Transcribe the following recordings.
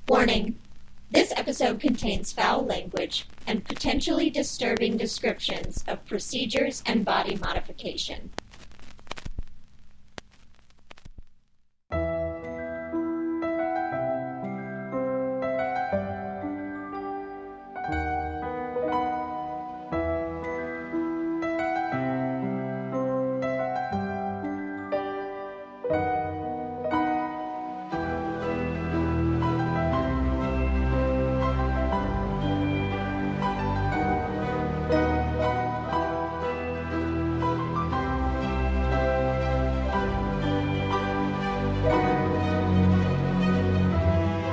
Warning. This episode contains foul language and potentially disturbing descriptions of procedures and body modification.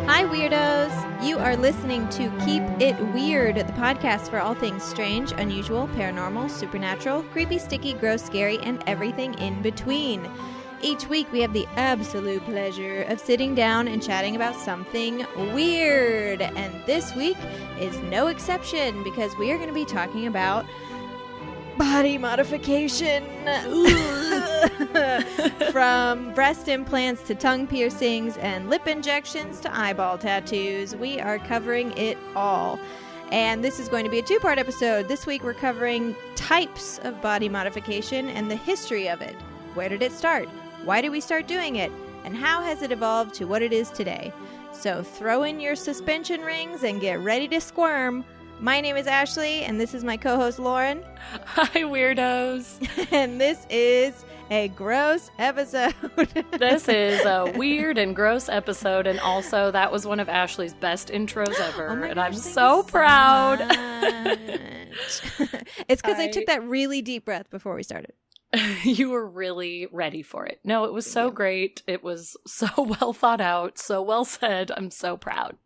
Hi, Weirdos! You are listening to Keep It Weird, the podcast for all things strange, unusual, paranormal, supernatural, creepy, sticky, gross, scary, and everything in between. Each week, we have the absolute pleasure of sitting down and chatting about something weird. And this week is no exception because we are going to be talking about body modification. From breast implants to tongue piercings and lip injections to eyeball tattoos, we are covering it all. And this is going to be a two-part episode. This week we're covering types of body modification and the history of it. Where did it start? Why did we start doing it? And how has it evolved to what it is today? So throw in your suspension rings and get ready to squirm. My name is Ashley, and this is my co-host Lauren. Hi, Weirdos. And this is a gross episode. This is a weird and gross episode, and also that was one of Ashley's best intros ever, and I'm so proud. It's because I took that really deep breath before we started. You were really ready for it. No, it was so great. It was so well thought out, so well said. I'm so proud.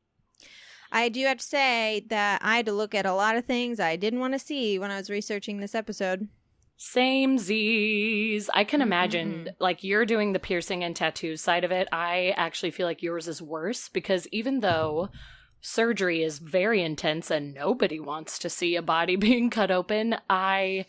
I do have to say that I had to look at a lot of things I didn't want to see when I was researching this episode. Same Z's. I can imagine, like, you're doing the piercing and tattoo side of it. I actually feel like yours is worse because even though surgery is very intense and nobody wants to see a body being cut open, I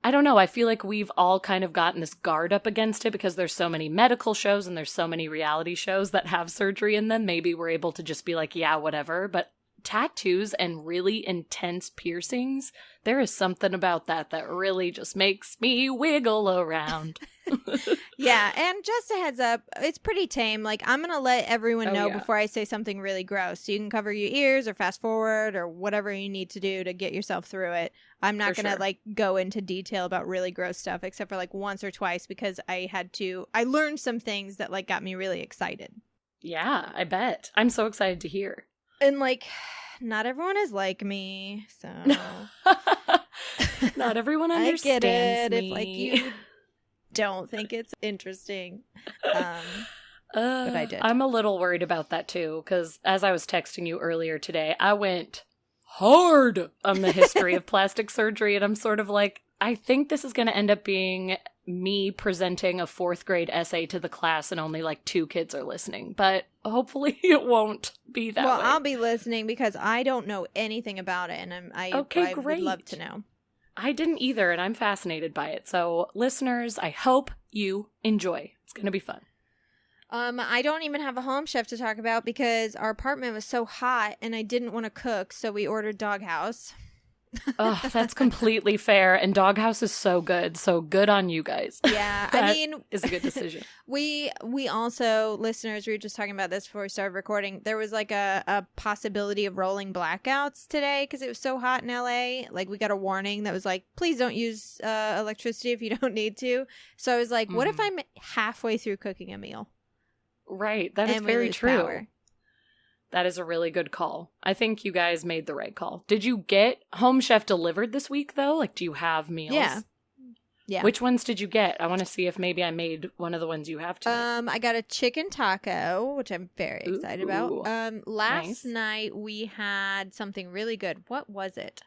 don't know. I feel like we've all kind of gotten this guard up against it because there's so many medical shows and there's so many reality shows that have surgery in them. Maybe we're able to just be like, yeah, whatever. But tattoos and really intense piercings, there is something about that really just makes me wiggle around. Yeah, and just a heads up, it's pretty tame. Like, I'm going to let everyone know before I say something really gross. So you can cover your ears or fast forward or whatever you need to do to get yourself through it. I'm not going to, like, go into detail about really gross stuff except for, like, once or twice because I learned some things that, like, got me really excited. Yeah, I bet. I'm so excited to hear. And, like, not everyone is like me, so. Not everyone understands I get it me. if, like, you don't think it's interesting. But I did. I'm a little worried about that too, because as I was texting you earlier today, I went hard on the history of plastic surgery, and I'm sort of like, I think this is going to end up being me presenting a 4th grade essay to the class and only like 2 kids are listening, but hopefully it won't be that way. Well, I'll be listening because I don't know anything about it, and I would love to know. I didn't either, and I'm fascinated by it. So, listeners, I hope you enjoy. It's going to be fun. I don't even have a home chef to talk about because our apartment was so hot, and I didn't want to cook, so we ordered Doghouse. Oh, that's completely fair. And Doghouse is so good. So good on you guys. Yeah, I mean, is a good decision. We also, listeners, we were just talking about this before we started recording. There was like a possibility of rolling blackouts today because it was so hot in LA. Like, we got a warning that was like, please don't use electricity if you don't need to. So I was like, what if I'm halfway through cooking a meal? Right. That is very true. Power? That is a really good call. I think you guys made the right call. Did you get Home Chef delivered this week, though? Like, do you have meals? Yeah. Which ones did you get? I want to see if maybe I made one of the ones you have tonight. I got a chicken taco, which I'm very excited about. Last night we had something really good. What was it?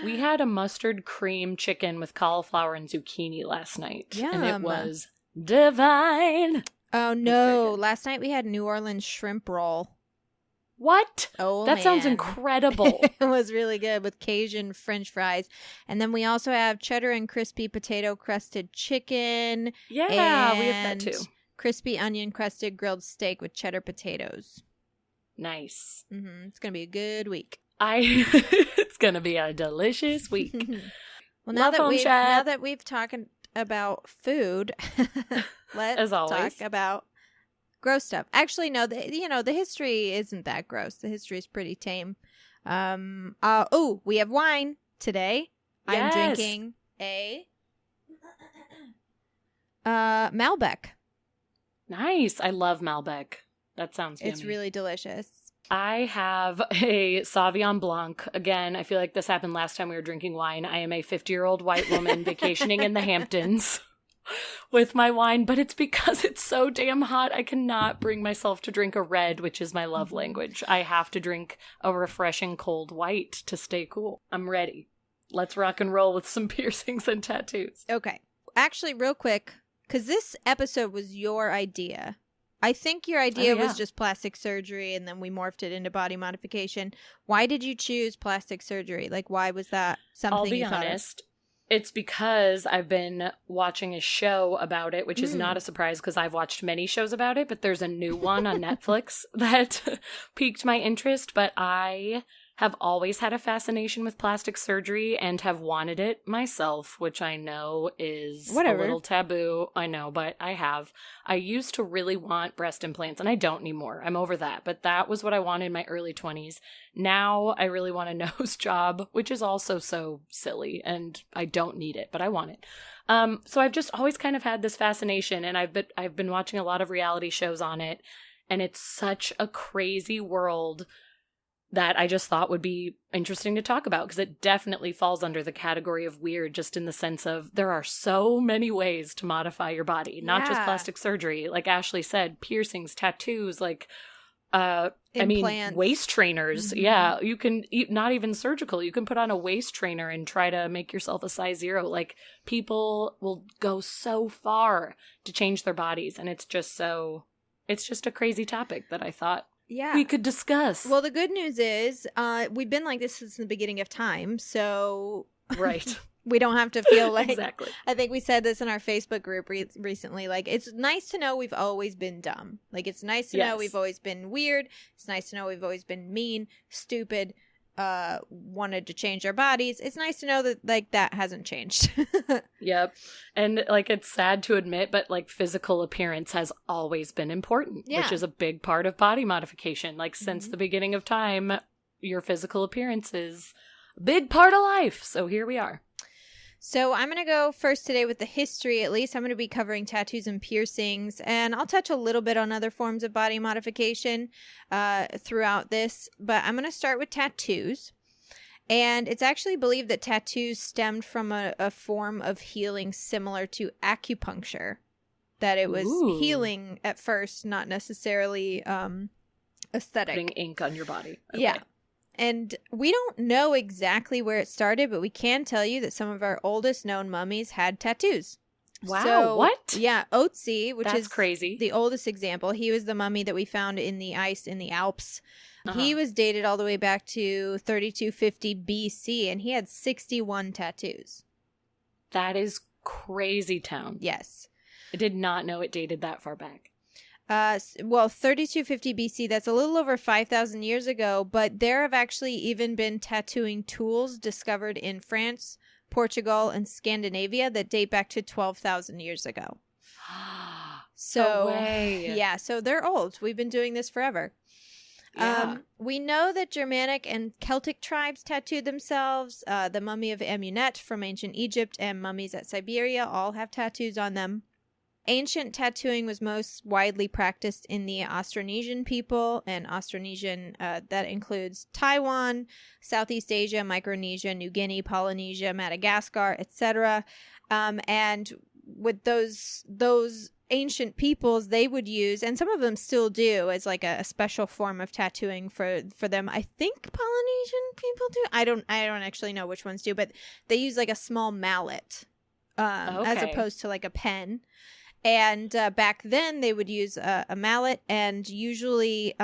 We had a mustard cream chicken with cauliflower and zucchini last night. Yum. And it was divine. Oh, no. Last night we had New Orleans shrimp roll. What? Oh, that man. sounds incredible. It was really good with Cajun French fries. And then we also have cheddar and crispy potato crusted chicken. Yeah, we have that too. Crispy onion crusted grilled steak with cheddar potatoes. Nice. It's going to be a good week. It's going to be a delicious week. Well, now that we've talked about food, let's talk about gross stuff. Actually, no, the history isn't that gross. The history is pretty tame. We have wine today. Yes. I'm drinking a Malbec. Nice. I love Malbec. That sounds yummy. It's really delicious. I have a Sauvignon Blanc. Again, I feel like this happened last time we were drinking wine. I am a 50-year-old white woman vacationing in the Hamptons with my wine, but it's because it's so damn hot. I cannot bring myself to drink a red, which is my love language. I have to drink a refreshing cold white to stay cool. I'm ready. Let's rock and roll with some piercings and tattoos. Okay. Actually, real quick, because this episode was your idea. I think your idea was just plastic surgery, and then we morphed it into body modification. Why did you choose plastic surgery? Like, why was that something you thought of? I'll be honest. It's because I've been watching a show about it, which is not a surprise because I've watched many shows about it, but there's a new one on Netflix that piqued my interest. But I have always had a fascination with plastic surgery and have wanted it myself, which I know is a little taboo. I know, but I have. I used to really want breast implants, and I don't anymore. I'm over that. But that was what I wanted in my early 20s. Now I really want a nose job, which is also so silly, and I don't need it, but I want it. So I've just always kind of had this fascination, and I've been watching a lot of reality shows on it, and it's such a crazy world that I just thought would be interesting to talk about because it definitely falls under the category of weird, just in the sense of there are so many ways to modify your body, not just plastic surgery. Like Ashley said, piercings, tattoos, like, implants. Waist trainers. Mm-hmm. Yeah. You can not even surgical. You can put on a waist trainer and try to make yourself a size 0. Like, people will go so far to change their bodies. And it's just a crazy topic that I thought we could discuss. Well, the good news is we've been like this since the beginning of time, so right. We don't have to feel like exactly. I think we said this in our Facebook group recently. Like, it's nice to know we've always been dumb. Like, it's nice to know we've always been weird. It's nice to know we've always been mean, stupid, wanted to change our bodies. It's nice to know that, like, that hasn't changed. Yep. And, like, it's sad to admit, but, like, physical appearance has always been important, which is a big part of body modification. Like, since the beginning of time, your physical appearance is a big part of life. So here we are. So I'm going to go first today with the history, at least. I'm going to be covering tattoos and piercings, and I'll touch a little bit on other forms of body modification throughout this, but I'm going to start with tattoos. And it's actually believed that tattoos stemmed from a form of healing similar to acupuncture, that it was healing at first, not necessarily aesthetic. Putting ink on your body. Okay. Yeah. And we don't know exactly where it started, but we can tell you that some of our oldest known mummies had tattoos. Wow, so, what? Yeah, Otzi, which is crazy. The oldest example. He was the mummy that we found in the ice in the Alps. He was dated all the way back to 3250 BC, and he had 61 tattoos. That is crazy town. Yes. I did not know it dated that far back. 3250 BC, that's a little over 5,000 years ago, but there have actually even been tattooing tools discovered in France, Portugal, and Scandinavia that date back to 12,000 years ago. So, no way. Yeah, so they're old. We've been doing this forever. Yeah. We know that Germanic and Celtic tribes tattooed themselves. The mummy of Amunet from ancient Egypt and mummies at Siberia all have tattoos on them. Ancient tattooing was most widely practiced in the Austronesian people, and Austronesian, that includes Taiwan, Southeast Asia, Micronesia, New Guinea, Polynesia, Madagascar, etc. And with those ancient peoples, they would use, and some of them still do, as like a special form of tattooing for them. I think Polynesian people do. I don't actually know which ones do, but they use like a small mallet as opposed to like a pen. And back then, they would use a mallet and usually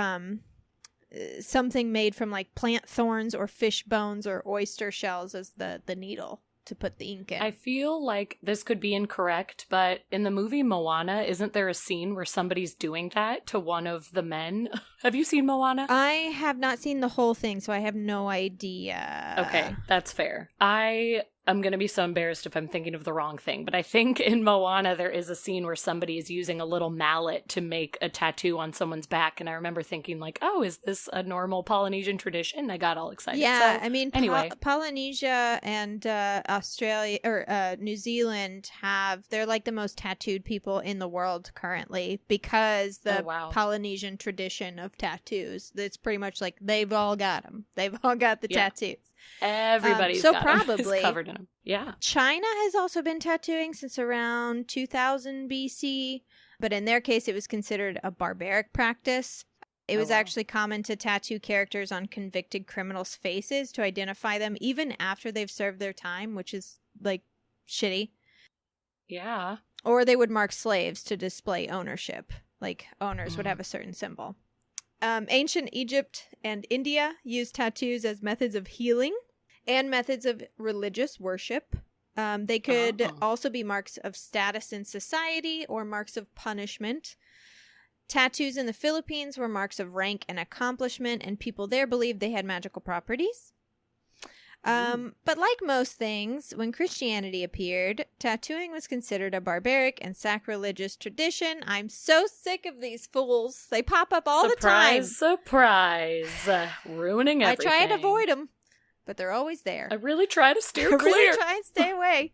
something made from like plant thorns or fish bones or oyster shells as the needle. to put the ink in. I feel like this could be incorrect, but in the movie Moana, isn't there a scene where somebody's doing that to one of the men? Have you seen Moana? I have not seen the whole thing, so I have no idea. Okay, that's fair. I'm going to be so embarrassed if I'm thinking of the wrong thing, but I think in Moana there is a scene where somebody is using a little mallet to make a tattoo on someone's back, and I remember thinking like, oh, is this a normal Polynesian tradition? I got all excited. Yeah, so, I mean, anyway. Polynesia and Australia or New Zealand they're like the most tattooed people in the world currently because the Polynesian tradition of tattoos. It's pretty much like they've all got them. They've all got the tattoos. Everybody's so got probably covered in them. Yeah. China has also been tattooing since around 2000 BC, but in their case, it was considered a barbaric practice. It was actually common to tattoo characters on convicted criminals' faces to identify them even after they've served their time, which is like shitty. Yeah. Or they would mark slaves to display ownership. Like owners would have a certain symbol. Ancient Egypt and India used tattoos as methods of healing and methods of religious worship. They could also be marks of status in society or marks of punishment. Tattoos in the Philippines were marks of rank and accomplishment, and people there believed they had magical properties. But like most things, when Christianity appeared, tattooing was considered a barbaric and sacrilegious tradition. I'm so sick of these fools. They pop up all the time. Surprise. Ruining everything. I try to avoid them, but they're always there. I really try to steer clear. I really try and stay away.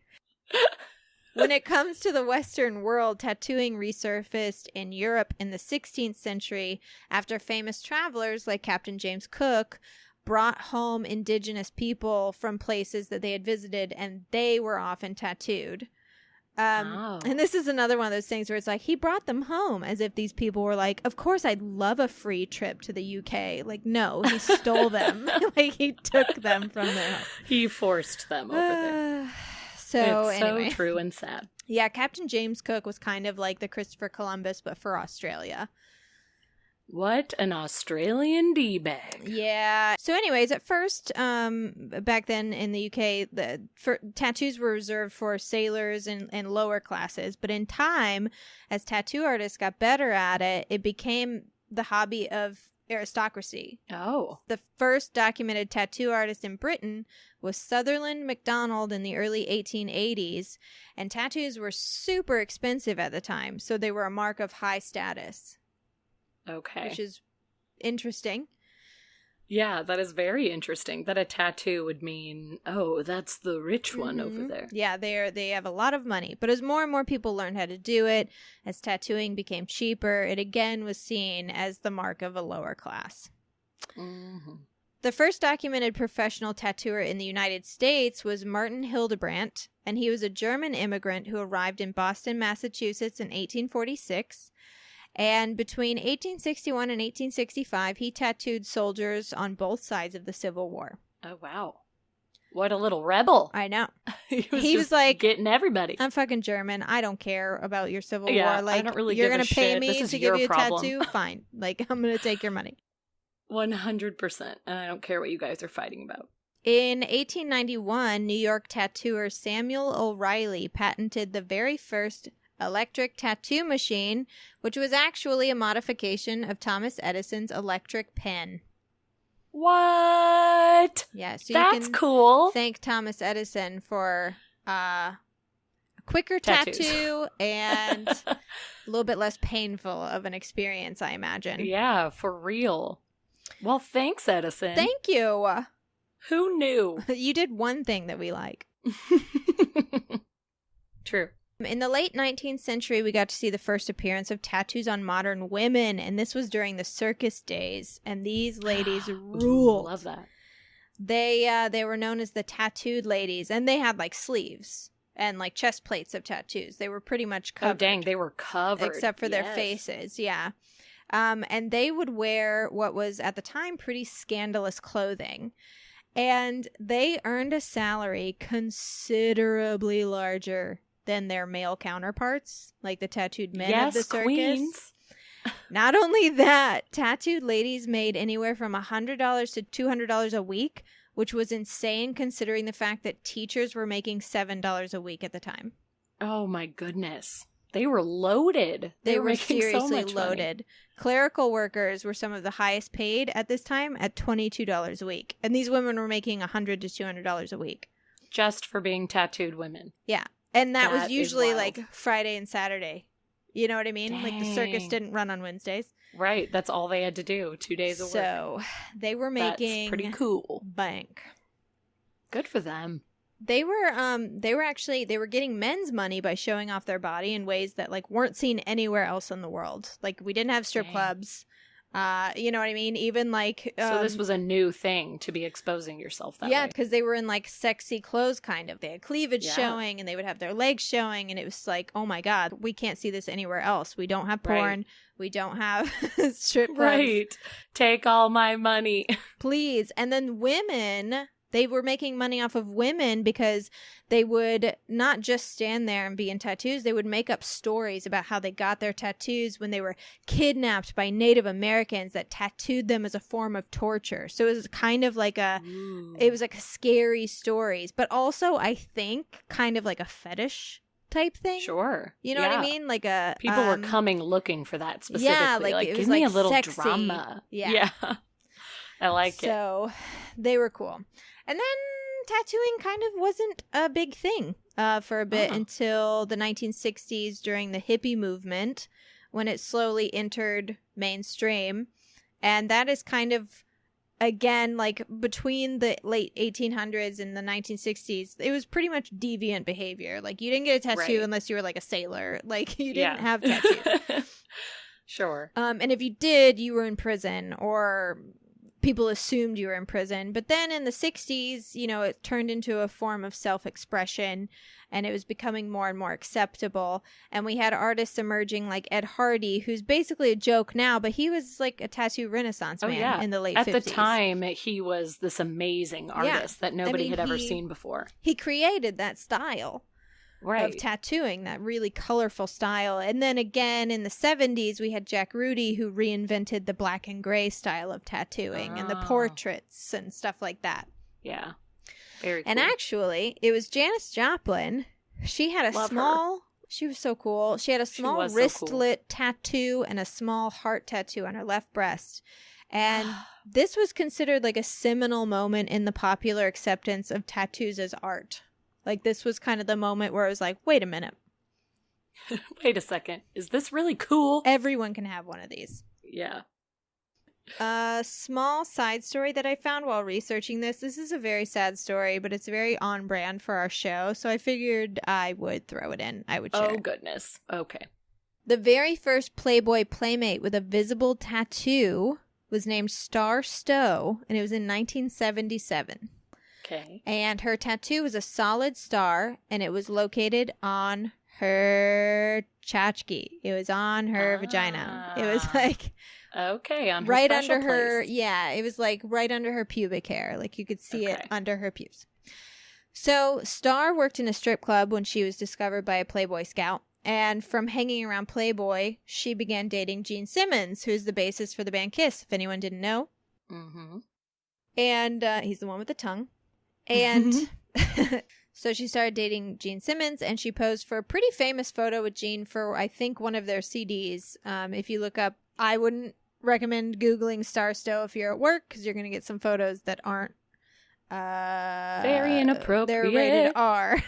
When it comes to the Western world, tattooing resurfaced in Europe in the 16th century after famous travelers like Captain James Cook brought home indigenous people from places that they had visited, and they were often tattooed. And this is another one of those things where it's like, he brought them home, as if these people were like, of course I'd love a free trip to the UK. Like, no, he stole them. Like, he took them from their home. He forced them over there. So it's anyway. so true and sad. Yeah, Captain James Cook was kind of like the Christopher Columbus, but for Australia. What an Australian D-bag. Yeah. So anyways, at first, back then in the UK, tattoos were reserved for sailors and lower classes. But in time, as tattoo artists got better at it, it became the hobby of aristocracy. Oh. The first documented tattoo artist in Britain was Sutherland MacDonald in the early 1880s. And tattoos were super expensive at the time, so they were a mark of high status. Okay. Which is interesting. Yeah, that is very interesting. That a tattoo would mean, oh, that's the rich one over there. Yeah, they have a lot of money. But as more and more people learned how to do it, as tattooing became cheaper, it again was seen as the mark of a lower class. Mm-hmm. The first documented professional tattooer in the United States was Martin Hildebrandt, and he was a German immigrant who arrived in Boston, Massachusetts in 1846. And between 1861 and 1865, he tattooed soldiers on both sides of the Civil War. Oh, wow. What a little rebel. I know. he was like, getting everybody. I'm fucking German. I don't care about your Civil War. Like, I don't really you're going to pay me to give you a problem. tattoo? Fine. Like, I'm going to take your money. 100%. And I don't care what you guys are fighting about. In 1891, New York tattooer Samuel O'Reilly patented the very first electric tattoo machine, which was actually a modification of Thomas Edison's electric pen. What? Yeah, so that's you can cool. Thank Thomas Edison for a quicker tattoo and a little bit less painful of an experience, I imagine. Yeah, for real. Well, thanks, Edison. Thank you. Who knew? You did one thing that we like. True. In the late 19th century, we got to see the first appearance of tattoos on modern women, and this was during the circus days, and these ladies ruled. Love that. They were known as the tattooed ladies, and they had like sleeves and like chest plates of tattoos. They were pretty much covered. Oh, dang, they were covered. Except for their faces, yeah. And they would wear what was at the time pretty scandalous clothing. And they earned a salary considerably larger than their male counterparts, like the tattooed men of the circus. Queens. Not only that, tattooed ladies made anywhere from $100 to $200 a week, which was insane considering the fact that teachers were making $7 a week at the time. Oh my goodness. They were loaded. They were making so seriously much loaded. Clerical workers were some of the highest paid at this time at $22 a week. And these women were making $100 to $200 a week. Just for being tattooed women. Yeah. And that was is usually wild. like Friday and Saturday. You know what I mean? Dang. Like the circus didn't run on Wednesdays. Right. That's all they had to do. 2 days of work. So they were making That's pretty cool. bank. Good for them. They were getting men's money by showing off their body in ways that like weren't seen anywhere else in the world. Like we didn't have strip Dang. clubs. You know what I mean? Even like So this was a new thing to be exposing yourself that way. because they were in like sexy clothes kind of. They had cleavage Yeah. showing and they would have their legs showing, and it was like, oh my God, we can't see this anywhere else. We don't have porn. Right. We don't have strip clubs. Right. Take all my money. Please. And then women, they were making money off of women because they would not just stand there and be in tattoos. They would make up stories about how they got their tattoos when they were kidnapped by Native Americans that tattooed them as a form of torture. So it was kind of like it was like scary stories, but also I think kind of like a fetish type thing. Sure. You know what I mean? Like a People were coming looking for that specifically. yeah, like it give was me like a little sexy. drama. Yeah. I like it. So they were cool. And then tattooing kind of wasn't a big thing for a bit until the 1960s during the hippie movement, when it slowly entered mainstream. And that is kind of, again, like between the late 1800s and the 1960s, it was pretty much deviant behavior. Like you didn't get a tattoo unless you were like a sailor. Like you didn't have tattoos. Sure. And if you did, you were in prison, or people assumed you were in prison. But then in the 60s, you know, it turned into a form of self-expression, and it was becoming more and more acceptable. And we had artists emerging like Ed Hardy, who's basically a joke now, but he was like a tattoo renaissance man in the late 50s. At the time, he was this amazing artist that nobody had ever seen before. He created that style. Of tattooing, that really colorful style. And then again in the 70s, we had Jack Rudy, who reinvented the black and gray style of tattooing and the portraits and stuff like that. Yeah. Very cool. And actually, it was Janis Joplin. She had she was so cool. She had a small wristlet tattoo and a small heart tattoo on her left breast. And this was considered like a seminal moment in the popular acceptance of tattoos as art. Like, this was kind of the moment where I was like, wait a minute. Wait a second. Is this really cool? Everyone can have one of these. Yeah. A small side story that I found while researching this. This is a very sad story, but it's very on brand for our show. So I figured I would throw it in. I would share. Oh, goodness. Okay. The very first Playboy Playmate with a visible tattoo was named Star Stowe, and it was in 1977. Okay. And her tattoo was a solid star, and it was located on her tchotchke. It was on her vagina. It was like okay, on her right special under her. place. Yeah, it was like right under her pubic hair. Like you could see it under her pubes. So Star worked in a strip club when she was discovered by a Playboy scout. And from hanging around Playboy, she began dating Gene Simmons, who's the bassist for the band Kiss, if anyone didn't know. Mm-hmm. And he's the one with the tongue. And so she started dating Gene Simmons, and she posed for a pretty famous photo with Gene for, I think, one of their CDs. If you look up, I wouldn't recommend Googling Star Stowe if you're at work, because you're going to get some photos that aren't very inappropriate. They're rated R.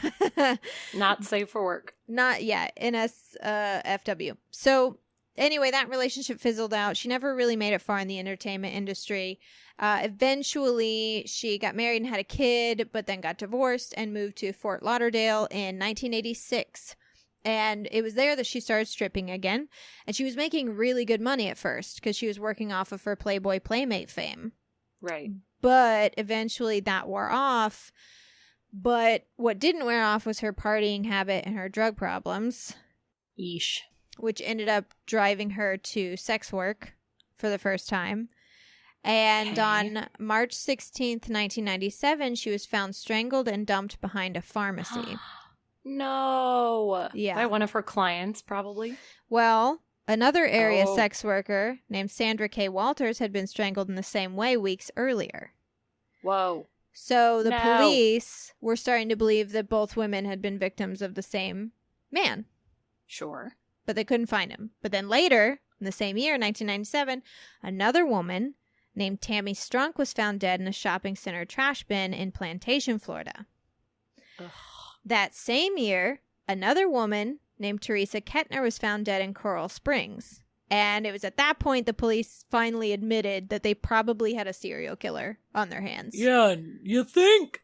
Not safe for work. Not yet. NSFW. So anyway, that relationship fizzled out. She never really made it far in the entertainment industry. Eventually, she got married and had a kid, but then got divorced and moved to Fort Lauderdale in 1986. And it was there that she started stripping again. And she was making really good money at first because she was working off of her Playboy Playmate fame. Right. But eventually that wore off. But what didn't wear off was her partying habit and her drug problems. Yeesh. Which ended up driving her to sex work for the first time. And on March 16th, 1997, she was found strangled and dumped behind a pharmacy. No. Yeah. By one of her clients, probably. Well, another area sex worker named Sandra K. Walters had been strangled in the same way weeks earlier. Whoa. So the police were starting to believe that both women had been victims of the same man. Sure. But they couldn't find him. But then later, in the same year, 1997, another woman named Tammy Strunk was found dead in a shopping center trash bin in Plantation, Florida. Ugh. That same year, another woman named Teresa Kettner was found dead in Coral Springs. And it was at that point the police finally admitted that they probably had a serial killer on their hands. Yeah, you think?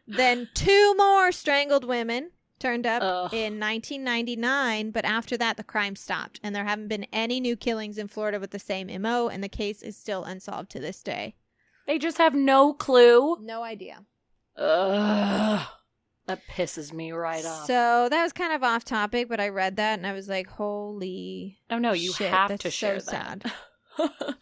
Then 2 more strangled women turned up Ugh. in 1999, but after that the crime stopped, and there haven't been any new killings in Florida with the same MO, and the case is still unsolved to this day. They just have no clue. No idea. Ugh. That pisses me right off. So that was kind of off topic, but I read that and I was like, holy Oh no, you shit, have that's to share so that. sad.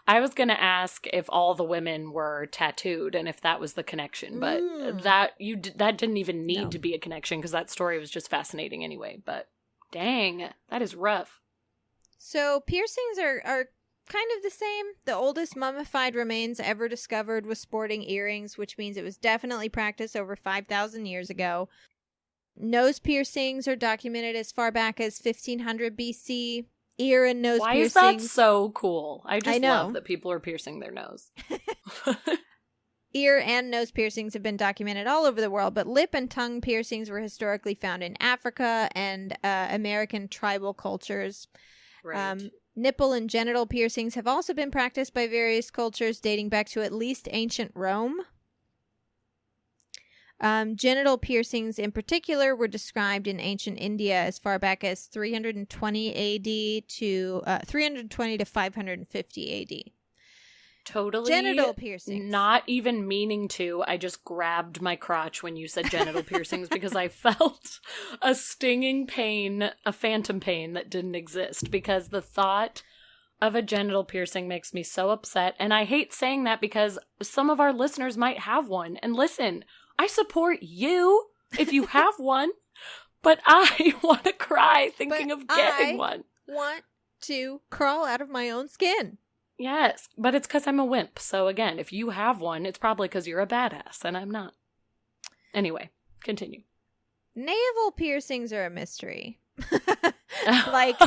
I was going to ask if all the women were tattooed and if that was the connection, but that didn't even need to be a connection because that story was just fascinating anyway. But dang, that is rough. So piercings are kind of the same. The oldest mummified remains ever discovered was sporting earrings, which means it was definitely practiced over 5,000 years ago. Nose piercings are documented as far back as 1500 BC. Ear and nose piercings. Why is that so cool? I know. love that people are piercing their nose. Ear and nose piercings have been documented all over the world, but lip and tongue piercings were historically found in Africa and American tribal cultures. Right. Nipple and genital piercings have also been practiced by various cultures dating back to at least ancient Rome. Genital piercings in particular were described in ancient India as far back as 320 AD to 320 to 550 AD. Totally. Genital piercings. Not even meaning to. I just grabbed my crotch when you said genital piercings because I felt a stinging pain, a phantom pain that didn't exist because the thought of a genital piercing makes me so upset. And I hate saying that because some of our listeners might have one. And listen, I support you if you have one, but I want to cry thinking of getting one. Want to crawl out of my own skin. Yes, but it's because I'm a wimp. So again, if you have one, it's probably because you're a badass, and I'm not. Anyway, continue. Navel piercings are a mystery. Like,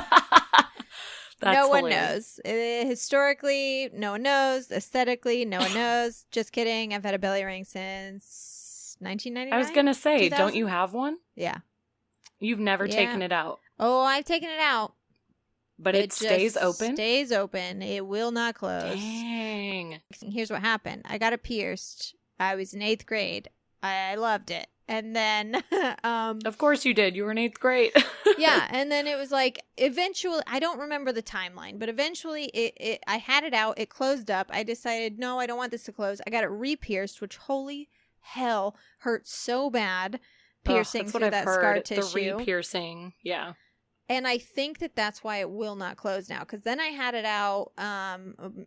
no one knows. Historically, no one knows. Aesthetically, no one knows. Just kidding. I've had a belly ring since 1999. I was going to say, 2000? don't you have one? Yeah. You've never taken it out. Oh, I've taken it out. But it stays open? Stays open. It will not close. Dang. Here's what happened. I got it pierced. I was in 8th grade. I loved it. And then... of course you did. You were in 8th grade. Yeah. And then it was like, eventually... I don't remember the timeline, but eventually I had it out. It closed up. I decided, no, I don't want this to close. I got it re-pierced, which holy hell hurt so bad. Piercing through that scar tissue. The re-piercing. Yeah. And I think that's why it will not close now. Because then I had it out.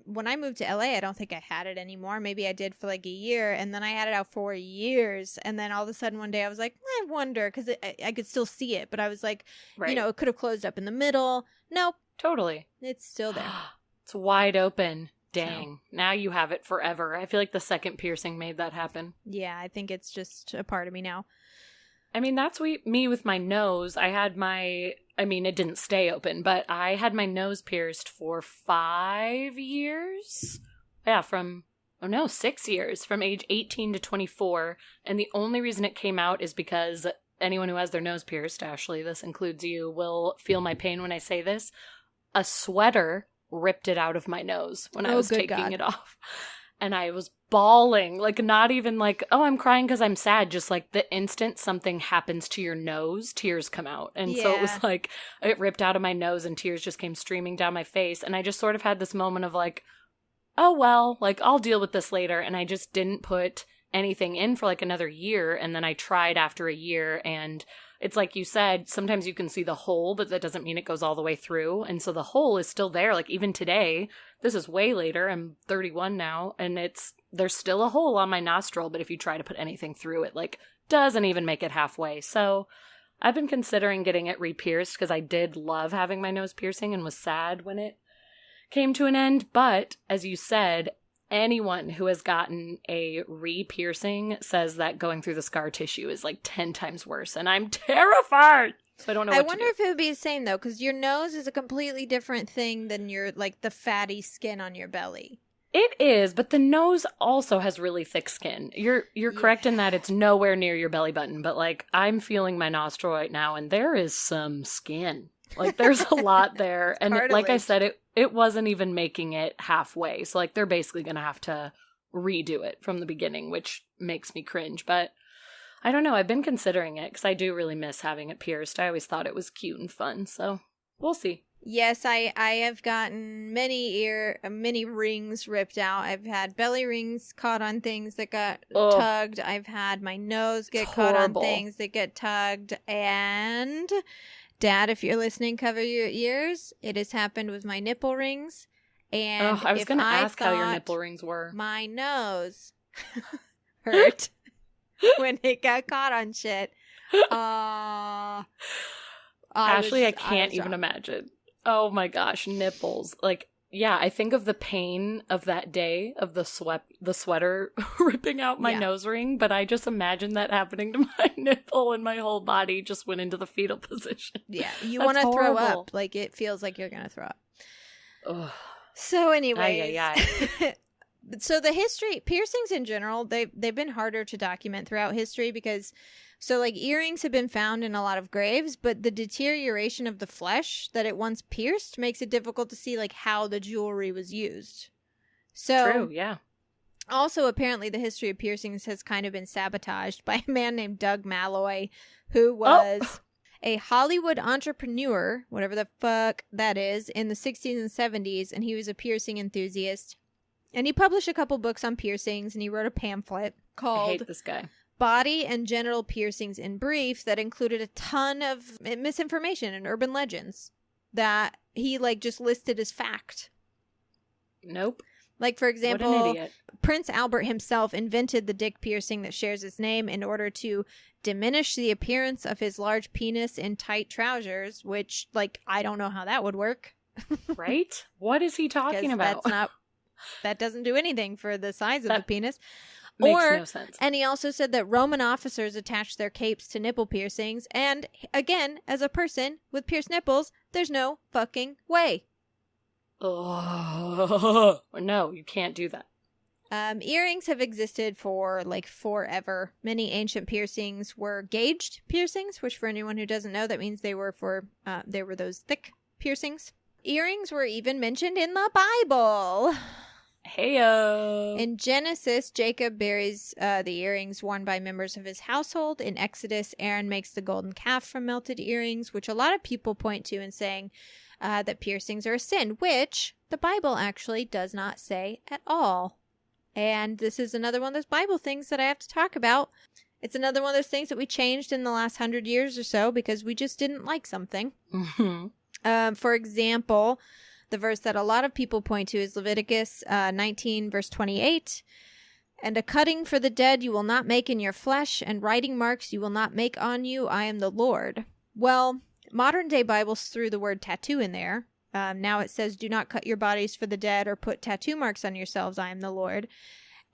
When I moved to LA, I don't think I had it anymore. Maybe I did for like a year. And then I had it out for years. And then all of a sudden one day I was like, I wonder. Because I could still see it. But I was like, right. It could have closed up in the middle. Nope. Totally. It's still there. It's wide open. Dang. So. Now you have it forever. I feel like the second piercing made that happen. Yeah, I think it's just a part of me now. I mean, that's me with my nose. It didn't stay open, but I had my nose pierced for 5 years. Yeah, 6 years, from age 18 to 24. And the only reason it came out is because anyone who has their nose pierced, Ashley, this includes you, will feel my pain when I say this. A sweater ripped it out of my nose when I was taking it off. And I was bawling, like not even like, oh, I'm crying because I'm sad. Just like the instant something happens to your nose, tears come out. And so it was like, it ripped out of my nose and tears just came streaming down my face. And I just sort of had this moment of like, oh, well, like I'll deal with this later. And I just didn't put anything in for like another year. And then I tried after a year, and it's like you said, sometimes you can see the hole, but that doesn't mean it goes all the way through. And so the hole is still there. Like even today, this is way later. I'm 31 now, and there's still a hole on my nostril. But if you try to put anything through it, like doesn't even make it halfway. So I've been considering getting it re-pierced because I did love having my nose piercing and was sad when it came to an end. But as you said, anyone who has gotten a re-piercing says that going through the scar tissue is like 10 times worse, and I'm terrified. So I don't know what to do. I wonder if it would be the same, though, because your nose is a completely different thing than your, like, the fatty skin on your belly. It is, but the nose also has really thick skin. You're correct in that it's nowhere near your belly button, but, like, I'm feeling my nostril right now, and there is some skin. Like, there's a lot there. And like I said, it wasn't even making it halfway. So, like, they're basically going to have to redo it from the beginning, which makes me cringe. But I don't know. I've been considering it because I do really miss having it pierced. I always thought it was cute and fun. So we'll see. Yes, I have gotten many rings ripped out. I've had belly rings caught on things that got tugged. I've had my nose get caught on things that get tugged. And Dad, if you're listening, cover your ears. It has happened with my nipple rings. And I was going to ask how your nipple rings were. My nose hurt when it got caught on shit. Ashley, I can't even imagine. Oh my gosh, nipples. Like, yeah, I think of the pain of that day of the sweater ripping out my nose ring, but I just imagine that happening to my nipple and my whole body just went into the fetal position. Yeah, you want to throw up. Like, it feels like you're going to throw up. Ugh. So anyways, so the history, piercings in general, they've been harder to document throughout history because, so like earrings have been found in a lot of graves, but the deterioration of the flesh that it once pierced makes it difficult to see like how the jewelry was used. So true, yeah. Also, apparently the history of piercings has kind of been sabotaged by a man named Doug Malloy, who was a Hollywood entrepreneur, whatever the fuck that is, in the 60s and 70s, and he was a piercing enthusiast. And he published a couple books on piercings, and he wrote a pamphlet called I hate this guy. Body and Genital Piercings in Brief that included a ton of misinformation and urban legends that he, like, just listed as fact. Nope. Like, for example, what an idiot. Prince Albert himself invented the dick piercing that shares his name in order to diminish the appearance of his large penis in tight trousers, which, like, I don't know how that would work. Right? What is he talking about? That doesn't do anything for the size of the penis. Makes no sense. And he also said that Roman officers attached their capes to nipple piercings. And again, as a person with pierced nipples, there's no fucking way. Oh, no, you can't do that. Earrings have existed for like forever. Many ancient piercings were gauged piercings, which for anyone who doesn't know, that means they were those thick piercings. Earrings were even mentioned in the Bible. Heyo. In Genesis, Jacob buries the earrings worn by members of his household. In Exodus, Aaron makes the golden calf from melted earrings, which a lot of people point to in saying that piercings are a sin, which the Bible actually does not say at all. And this is another one of those Bible things that I have to talk about. It's another one of those things that we changed in the last 100 years or so because we just didn't like something. Mm-hmm. For example, the verse that a lot of people point to is Leviticus 19, verse 28. And a cutting for the dead you will not make in your flesh, and writing marks you will not make on you. I am the Lord. Well, modern day Bibles threw the word tattoo in there. Now it says, do not cut your bodies for the dead or put tattoo marks on yourselves. I am the Lord.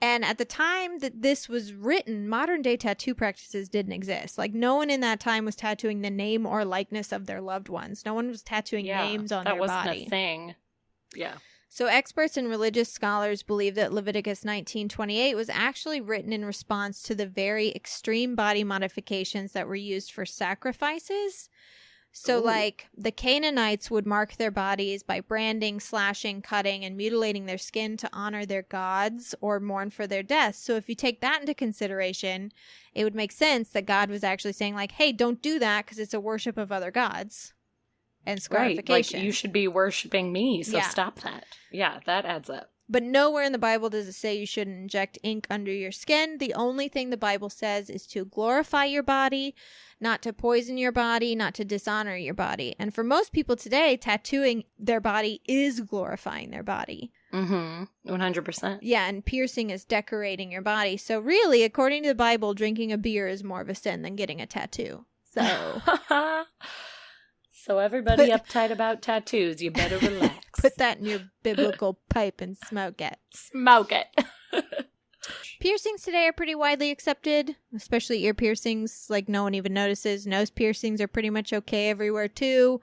And at the time that this was written, modern day tattoo practices didn't exist. Like, no one in that time was tattooing the name or likeness of their loved ones. No one was tattooing names on their body. That wasn't a thing. Yeah. So experts and religious scholars believe that Leviticus 19:28 was actually written in response to the very extreme body modifications that were used for sacrifices. So, like, the Canaanites would mark their bodies by branding, slashing, cutting, and mutilating their skin to honor their gods or mourn for their deaths. So if you take that into consideration, it would make sense that God was actually saying, like, hey, don't do that because it's a worship of other gods and scarification. Right, like, you should be worshiping me, so stop that. Yeah, that adds up. But nowhere in the Bible does it say you shouldn't inject ink under your skin. The only thing the Bible says is to glorify your body, not to poison your body, not to dishonor your body. And for most people today, tattooing their body is glorifying their body. Mm-hmm. 100%. Yeah, and piercing is decorating your body. So really, according to the Bible, drinking a beer is more of a sin than getting a tattoo. So... So everybody uptight about tattoos, you better relax. Put that in your biblical pipe and smoke it. Smoke it. Piercings today are pretty widely accepted, especially ear piercings. Like, no one even notices. Nose piercings are pretty much okay everywhere, too.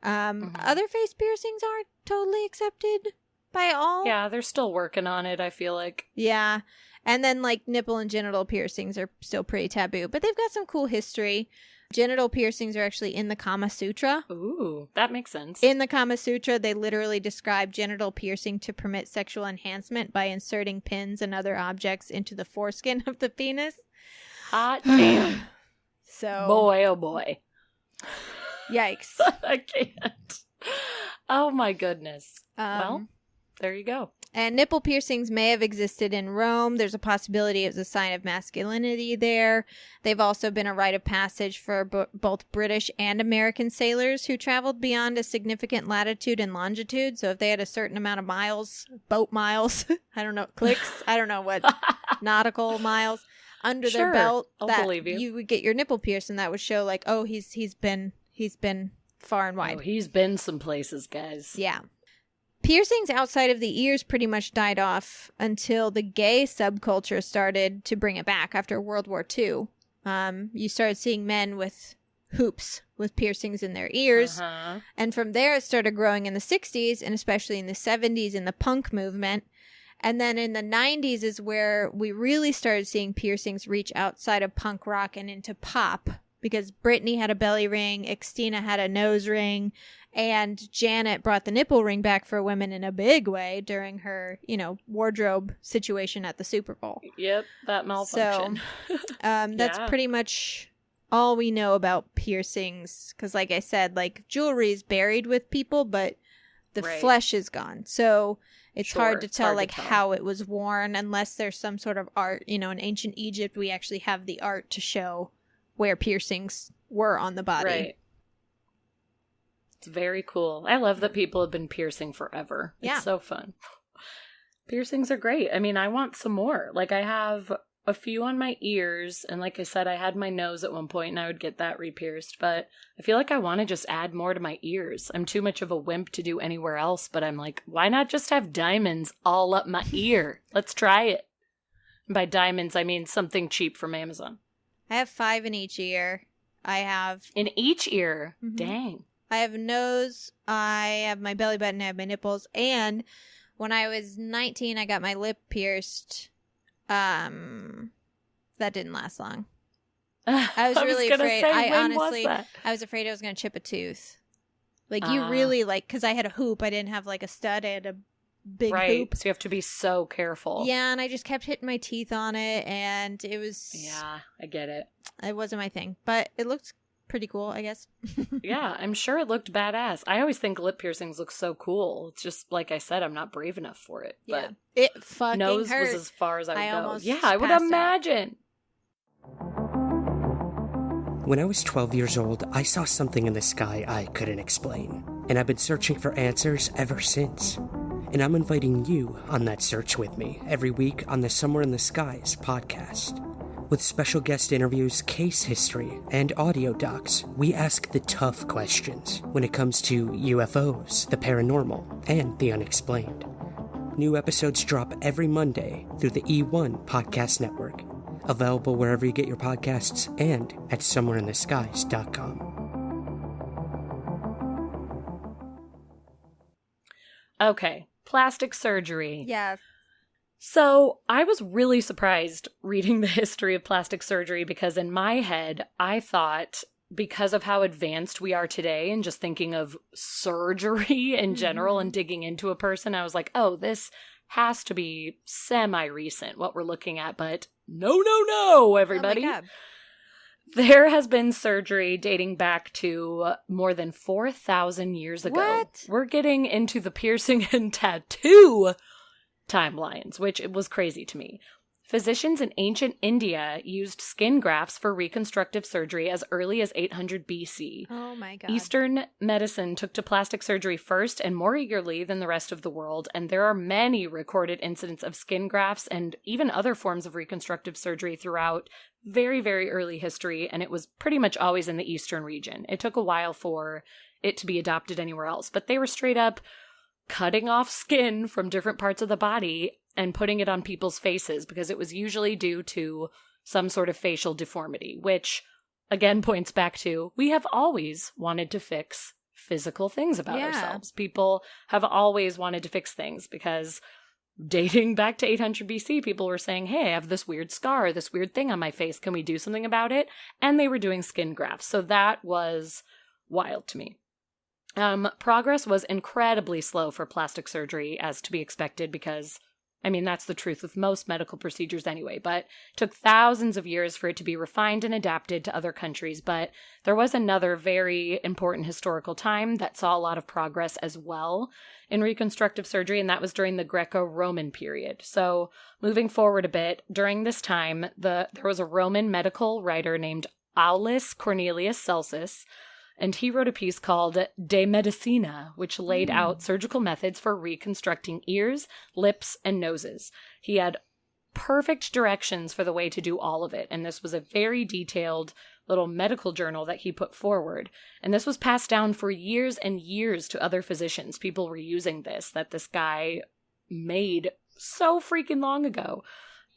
Other face piercings aren't totally accepted by all. Yeah, they're still working on it, I feel like. Yeah. And then, like, nipple and genital piercings are still pretty taboo. But they've got some cool history. Genital piercings are actually in the Kama Sutra. Ooh, that makes sense. In the Kama Sutra, they literally describe genital piercing to permit sexual enhancement by inserting pins and other objects into the foreskin of the penis. Hot damn. So, boy, oh boy. Yikes. I can't. Oh my goodness. Well, there you go. And nipple piercings may have existed in Rome. There's a possibility it was a sign of masculinity there. They've also been a rite of passage for both British and American sailors who traveled beyond a significant latitude and longitude. So if they had a certain amount of miles, boat miles, I don't know, clicks, I don't know what, nautical miles, under their belt, I'll that believe you would get your nipple pierced, and that would show like, oh, he's been far and wide. Oh, he's been some places, guys. Yeah. Piercings outside of the ears pretty much died off until the gay subculture started to bring it back after World War II. You started seeing men with hoops with piercings in their ears. And from there, it started growing in the 60s and especially in the 70s in the punk movement. And then in the 90s is where we really started seeing piercings reach outside of punk rock and into pop. Because Britney had a belly ring, Xtina had a nose ring, and Janet brought the nipple ring back for women in a big way during her, wardrobe situation at the Super Bowl. Yep, that malfunction. So, that's pretty much all we know about piercings. Because like I said, like jewelry is buried with people, but the flesh is gone. So it's hard to tell how it was worn unless there's some sort of art. In ancient Egypt, we actually have the art to show where piercings were on the body. Right. It's very cool. I love that people have been piercing forever. Yeah. It's so fun. Piercings are great. I mean, I want some more. Like, I have a few on my ears, and like I said, I had my nose at one point, and I would get that re-pierced, but I feel like I want to just add more to my ears. I'm too much of a wimp to do anywhere else, but I'm like, why not just have diamonds all up my ear? Let's try it. And by diamonds, I mean something cheap from Amazon. I have 5 in each ear. I have... In each ear? Mm-hmm. Dang. I have a nose, I have my belly button, I have my nipples, and when I was 19, I got my lip pierced. That didn't last long. I was really afraid. I was afraid I was going to chip a tooth. Like, you really, because I had a hoop, I didn't have, a stud, I had a big hoop. So you have to be so careful. Yeah, and I just kept hitting my teeth on it, and it was... Yeah, I get it. It wasn't my thing, but it looked pretty cool, I guess. Yeah, I'm sure it looked badass. I always think lip piercings look so cool. It's just, like I said, I'm not brave enough for it. Yeah. But it fucking nose hurt. was as far as I would go. Yeah, I would imagine. When I was 12 years old, I saw something in the sky I couldn't explain. And I've been searching for answers ever since. And I'm inviting you on that search with me every week on the Somewhere in the Skies podcast. With special guest interviews, case history, and audio docs, we ask the tough questions when it comes to UFOs, the paranormal, and the unexplained. New episodes drop every Monday through the E1 Podcast Network. Available wherever you get your podcasts and at somewhereintheskies.com. Okay, plastic surgery. Yes. So I was really surprised reading the history of plastic surgery because in my head, I thought because of how advanced we are today and just thinking of surgery in general and digging into a person, I was like, oh, this has to be semi-recent, what we're looking at. But no, everybody. Oh my God. There has been surgery dating back to more than 4,000 years ago. What? We're getting into the piercing and tattoo timelines, which was crazy to me. Physicians in ancient India used skin grafts for reconstructive surgery as early as 800 BC. Oh my God. Eastern medicine took to plastic surgery first and more eagerly than the rest of the world, and there are many recorded incidents of skin grafts and even other forms of reconstructive surgery throughout very, very early history, and it was pretty much always in the Eastern region. It took a while for it to be adopted anywhere else, but they were straight up cutting off skin from different parts of the body and putting it on people's faces because it was usually due to some sort of facial deformity, which again points back to we have always wanted to fix physical things about ourselves. People have always wanted to fix things because dating back to 800 BC, people were saying, hey, I have this weird scar, this weird thing on my face. Can we do something about it? And they were doing skin grafts. So that was wild to me. Progress was incredibly slow for plastic surgery, as to be expected, because, I mean, that's the truth with most medical procedures anyway, but it took thousands of years for it to be refined and adapted to other countries. But there was another very important historical time that saw a lot of progress as well in reconstructive surgery, and that was during the Greco-Roman period. So moving forward a bit, during this time, there was a Roman medical writer named Aulus Cornelius Celsus, and he wrote a piece called De Medicina, which laid out surgical methods for reconstructing ears, lips, and noses. He had perfect directions for the way to do all of it, and this was a very detailed little medical journal that he put forward. And this was passed down for years and years to other physicians. People were using this, that this guy made so freaking long ago.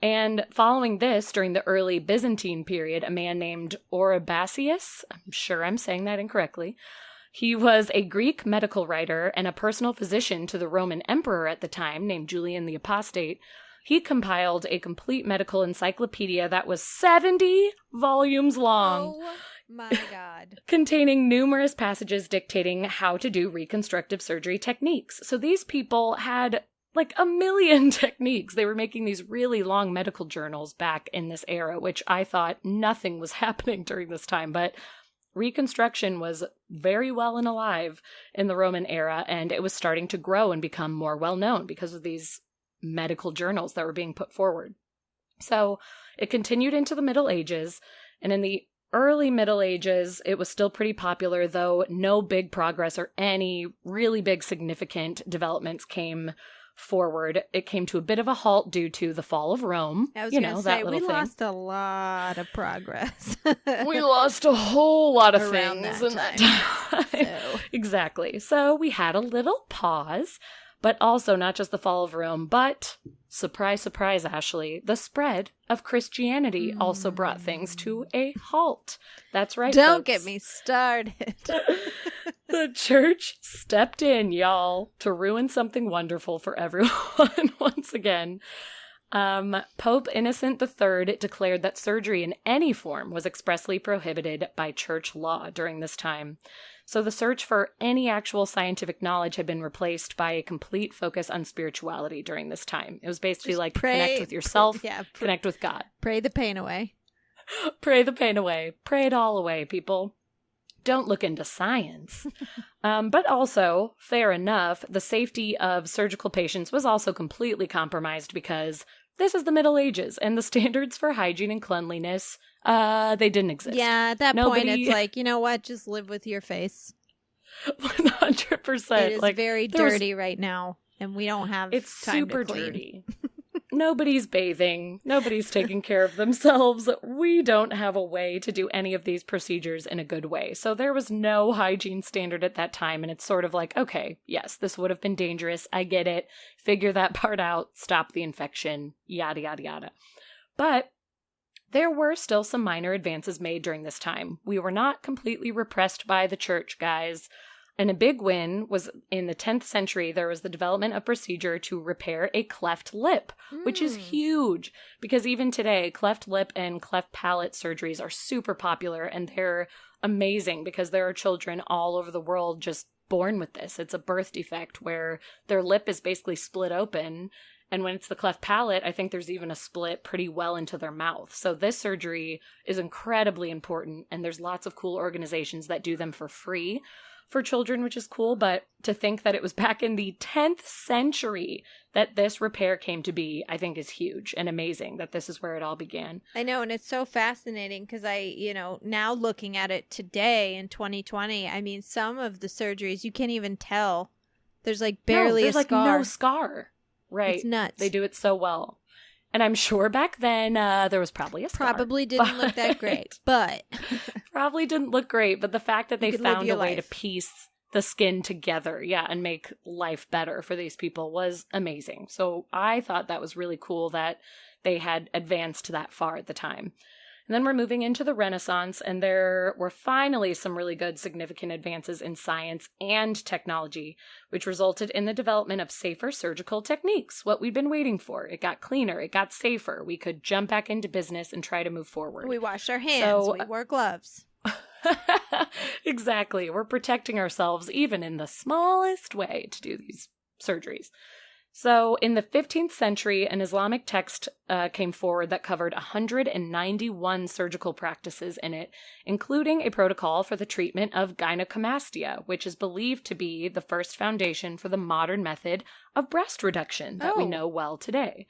And following this, during the early Byzantine period, a man named Oribasius, I'm sure I'm saying that incorrectly, he was a Greek medical writer and a personal physician to the Roman emperor at the time, named Julian the Apostate. He compiled a complete medical encyclopedia that was 70 volumes long. Oh my God. Containing numerous passages dictating how to do reconstructive surgery techniques. So these people had like a million techniques. They were making these really long medical journals back in this era, which I thought nothing was happening during this time. But reconstruction was very well and alive in the Roman era, and it was starting to grow and become more well known because of these medical journals that were being put forward. So it continued into the Middle Ages, and in the early Middle Ages, it was still pretty popular, though no big progress or any really big significant developments came forward. It came to a bit of a halt due to the fall of Rome. I was going to say, we lost a lot of progress. We lost a whole lot of around things that in that time. time. So. Exactly. So we had a little pause, but also not just the fall of Rome, but surprise, surprise, Ashley, the spread of Christianity also brought things to a halt. That's right, Don't folks. get me started. The church stepped in, y'all, to ruin something wonderful for everyone once again. Pope Innocent III declared that surgery in any form was expressly prohibited by church law during this time. So the search for any actual scientific knowledge had been replaced by a complete focus on spirituality during this time. It was basically like connect with yourself, connect with God. Pray the pain away. Pray the pain away. Pray it all away, people. Don't look into science. But also, fair enough, the safety of surgical patients was also completely compromised because this is the Middle Ages, and the standards for hygiene and cleanliness, they didn't exist. Yeah, at that point, it's like, you know what? Just live with your face. 100%. It is very dirty right now, and we don't have it's time super to clean. dirty. Nobody's bathing. Nobody's taking care of themselves. We don't have a way to do any of these procedures in a good way. So there was no hygiene standard at that time. And it's sort of like, okay, yes, this would have been dangerous. I get it. Figure that part out. Stop the infection. Yada, yada, yada. But there were still some minor advances made during this time. We were not completely repressed by the church, guys. And a big win was in the 10th century, there was the development of procedure to repair a cleft lip, which is huge because even today, cleft lip and cleft palate surgeries are super popular and they're amazing because there are children all over the world just born with this. It's a birth defect where their lip is basically split open. And when it's the cleft palate, I think there's even a split pretty well into their mouth. So this surgery is incredibly important and there's lots of cool organizations that do them for free for children, which is cool, but to think that it was back in the 10th century that this repair came to be, I think is huge and amazing that this is where it all began. I know, and it's so fascinating because now looking at it today in 2020, I mean, some of the surgeries, you can't even tell. There's like barely a scar. There's like no scar. Right. It's nuts. They do it so well. And I'm sure back then there was probably a scar. Probably didn't look that great, but... Probably didn't look great, but the fact that they found a way to piece the skin together, and make life better for these people was amazing. So I thought that was really cool that they had advanced that far at the time. And then we're moving into the Renaissance, and there were finally some really good significant advances in science and technology, which resulted in the development of safer surgical techniques, what we'd been waiting for. It got cleaner, it got safer. We could jump back into business and try to move forward. We washed our hands, we wore gloves. Exactly. We're protecting ourselves even in the smallest way to do these surgeries. So in the 15th century, an Islamic text came forward that covered 191 surgical practices in it, including a protocol for the treatment of gynecomastia, which is believed to be the first foundation for the modern method of breast reduction that we know well today.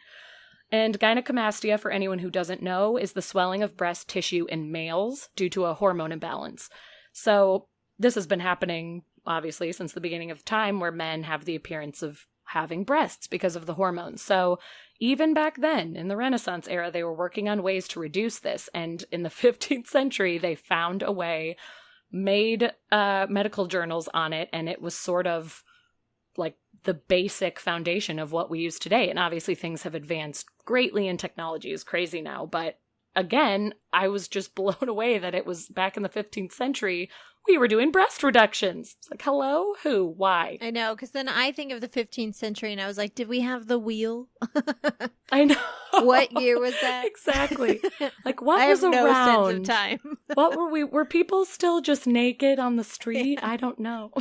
And gynecomastia, for anyone who doesn't know, is the swelling of breast tissue in males due to a hormone imbalance. So this has been happening, obviously, since the beginning of time, where men have the appearance of having breasts because of the hormones. So even back then, in the Renaissance era, they were working on ways to reduce this. And in the 15th century, they found a way, made medical journals on it, and it was sort of like the basic foundation of what we use today. And obviously things have advanced greatly in technology. It's crazy now. But again, I was just blown away that it was back in the 15th century, we were doing breast reductions. It's like, hello? Who? Why? I know, because then I think of the 15th century and I was like, did we have the wheel? I know. What year was that? Exactly. Like, what I was have around? no sense of time. What were we? Were people still just naked on the street? Yeah. I don't know.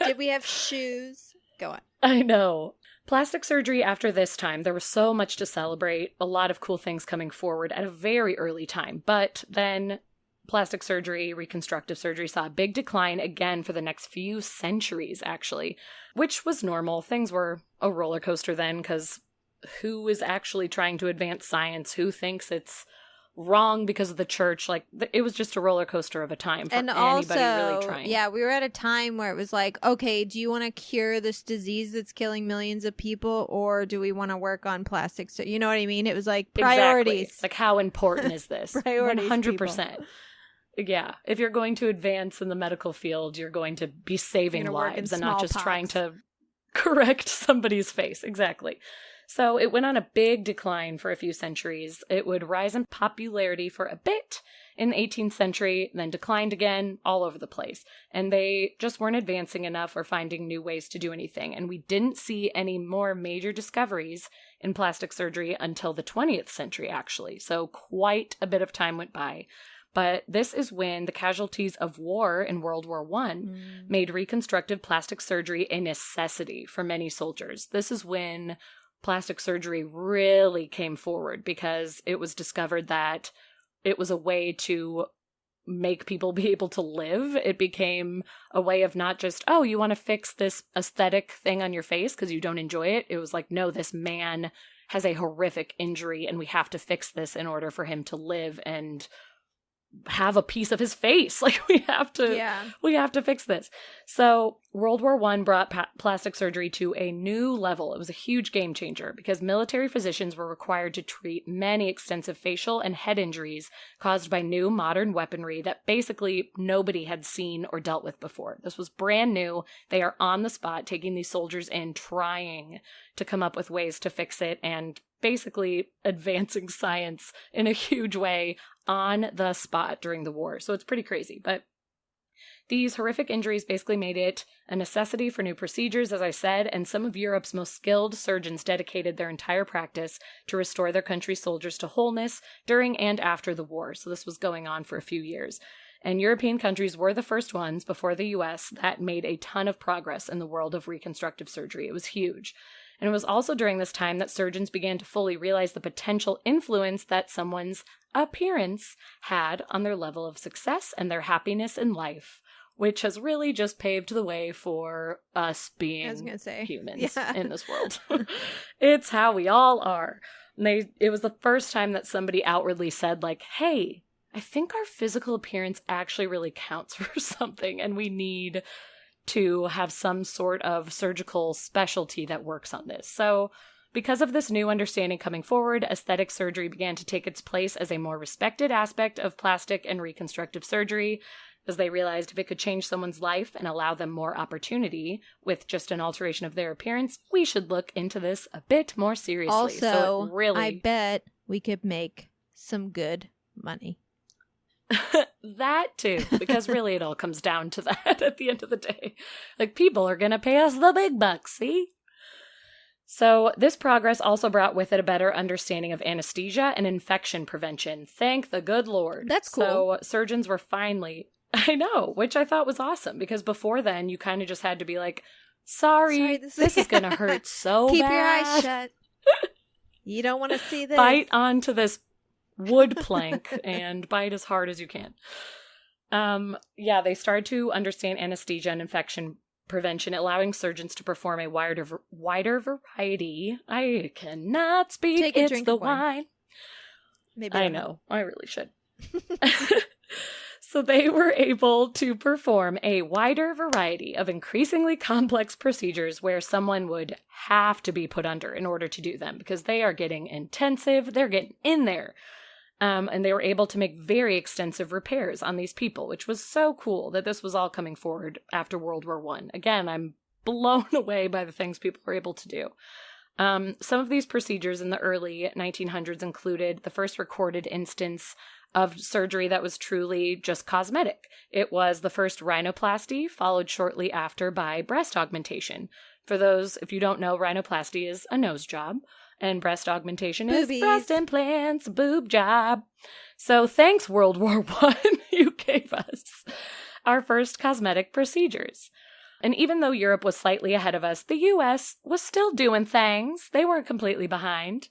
Did we have shoes? Go on. I know. Plastic surgery after this time, there was so much to celebrate, a lot of cool things coming forward at a very early time. But then plastic surgery, reconstructive surgery saw a big decline again for the next few centuries, actually, which was normal. Things were a roller coaster then, because who is actually trying to advance science? Who thinks it's wrong because of the church? Like, it was just a roller coaster of a time for and anybody also, really trying. Yeah, we were at a time where it was like, okay, do you want to cure this disease that's killing millions of people, or do we want to work on plastics? So, you know what I mean? It was like priorities. Exactly. Like, how important is this? Priorities, 100%. People. Yeah. If you're going to advance in the medical field, you're going to be saving lives and not just trying to correct somebody's face. Exactly. So it went on a big decline for a few centuries. It would rise in popularity for a bit in the 18th century, then declined again all over the place. And they just weren't advancing enough or finding new ways to do anything. And we didn't see any more major discoveries in plastic surgery until the 20th century, actually. So quite a bit of time went by. But this is when the casualties of war in World War I made reconstructive plastic surgery a necessity for many soldiers. This is when plastic surgery really came forward, because it was discovered that it was a way to make people be able to live. It became a way of not just, oh, you want to fix this aesthetic thing on your face because you don't enjoy it. It was like, no, this man has a horrific injury and we have to fix this in order for him to live and have a piece of his face. Like, we have to fix this. So World War I brought plastic surgery to a new level. It was a huge game changer because military physicians were required to treat many extensive facial and head injuries caused by new modern weaponry that basically nobody had seen or dealt with before. This was brand new. They are on the spot taking these soldiers in, trying to come up with ways to fix it, and basically advancing science in a huge way on the spot during the war. So it's pretty crazy. But these horrific injuries basically made it a necessity for new procedures, as I said, and some of Europe's most skilled surgeons dedicated their entire practice to restore their country's soldiers to wholeness during and after the war. So this was going on for a few years. And European countries were the first ones, before the US, that made a ton of progress in the world of reconstructive surgery. It was huge. And it was also during this time that surgeons began to fully realize the potential influence that someone's appearance had on their level of success and their happiness in life, which has really just paved the way for us being humans in this world. It's how we all are. And it was the first time that somebody outwardly said, like, hey, I think our physical appearance actually really counts for something, and we need to have some sort of surgical specialty that works on this. So because of this new understanding coming forward, aesthetic surgery began to take its place as a more respected aspect of plastic and reconstructive surgery. as they realized if it could change someone's life and allow them more opportunity with just an alteration of their appearance, we should look into this a bit more seriously. Also, really... I bet we could make some good money. That too, because really it all comes down to that at the end of the day. Like, people are going to pay us the big bucks, see? So this progress also brought with it a better understanding of anesthesia and infection prevention. Thank the good Lord. That's cool. So surgeons were finally, I know, which I thought was awesome, because before then you kind of just had to be like, sorry this is going to hurt so Keep bad. your eyes shut. You don't want to see this. Bite onto this wood plank and bite as hard as you can. They started to understand anesthesia and infection prevention, allowing surgeons to perform a wider variety. I cannot speak. Take a it's drink the of wine. wine. Maybe I know. I really should. So they were able to perform a wider variety of increasingly complex procedures where someone would have to be put under in order to do them, because they are getting intensive. They're getting in there. And they were able to make very extensive repairs on these people, which was so cool that this was all coming forward after World War I. Again, I'm blown away by the things people were able to do. Some of these procedures in the early 1900s included the first recorded instance of surgery that was truly just cosmetic. It was the first rhinoplasty, followed shortly after by breast augmentation. For those, if you don't know, rhinoplasty is a nose job. And breast augmentation Boobies. is breast implants, boob job. So thanks, World War I, you gave us our first cosmetic procedures. And even though Europe was slightly ahead of us, the US was still doing things. They weren't completely behind.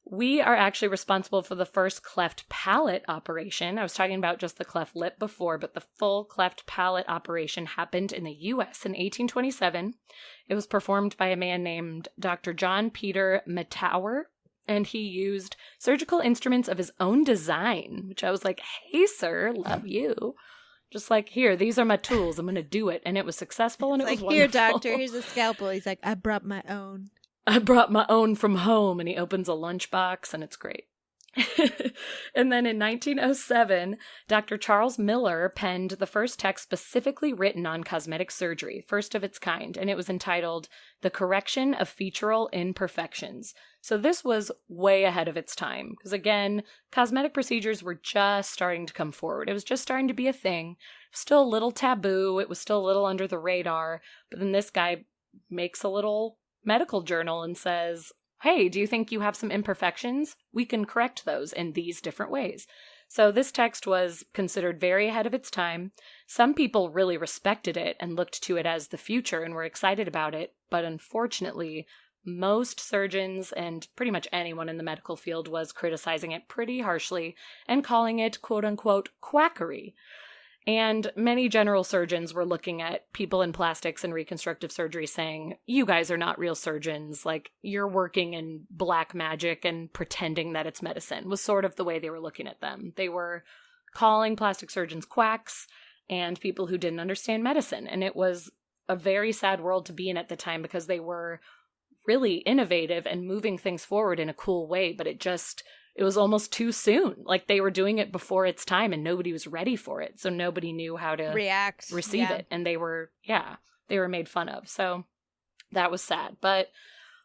We are actually responsible for the first cleft palate operation. I was talking about just the cleft lip before, but the full cleft palate operation happened in the US in 1827. It was performed by a man named Dr. John Peter Mettauer, and he used surgical instruments of his own design, which I was like, hey, sir, love you. Just like, here, these are my tools. I'm going to do it. And it was successful, and it was wonderful. Here, doctor, here's a scalpel. He's like, I brought my own. I brought my own from home, and he opens a lunchbox, and it's great. And then in 1907, Dr. Charles Miller penned the first text specifically written on cosmetic surgery, first of its kind, and it was entitled The Correction of Featural Imperfections. So this was way ahead of its time, because again, cosmetic procedures were just starting to come forward. It was just starting to be a thing. It was still a little taboo. It was still a little under the radar. But then this guy makes a little medical journal and says, hey, do you think you have some imperfections? We can correct those in these different ways. So this text was considered very ahead of its time. Some people really respected it and looked to it as the future and were excited about it. But unfortunately, most surgeons and pretty much anyone in the medical field was criticizing it pretty harshly and calling it, quote unquote, quackery. And many general surgeons were looking at people in plastics and reconstructive surgery saying, you guys are not real surgeons. Like, you're working in black magic and pretending that it's medicine, was sort of the way they were looking at them. They were calling plastic surgeons quacks and people who didn't understand medicine. And it was a very sad world to be in at the time, because they were really innovative and moving things forward in a cool way, but it was almost too soon. Like, they were doing it before its time and nobody was ready for it. So nobody knew how to receive it. And they were made fun of. So that was sad. But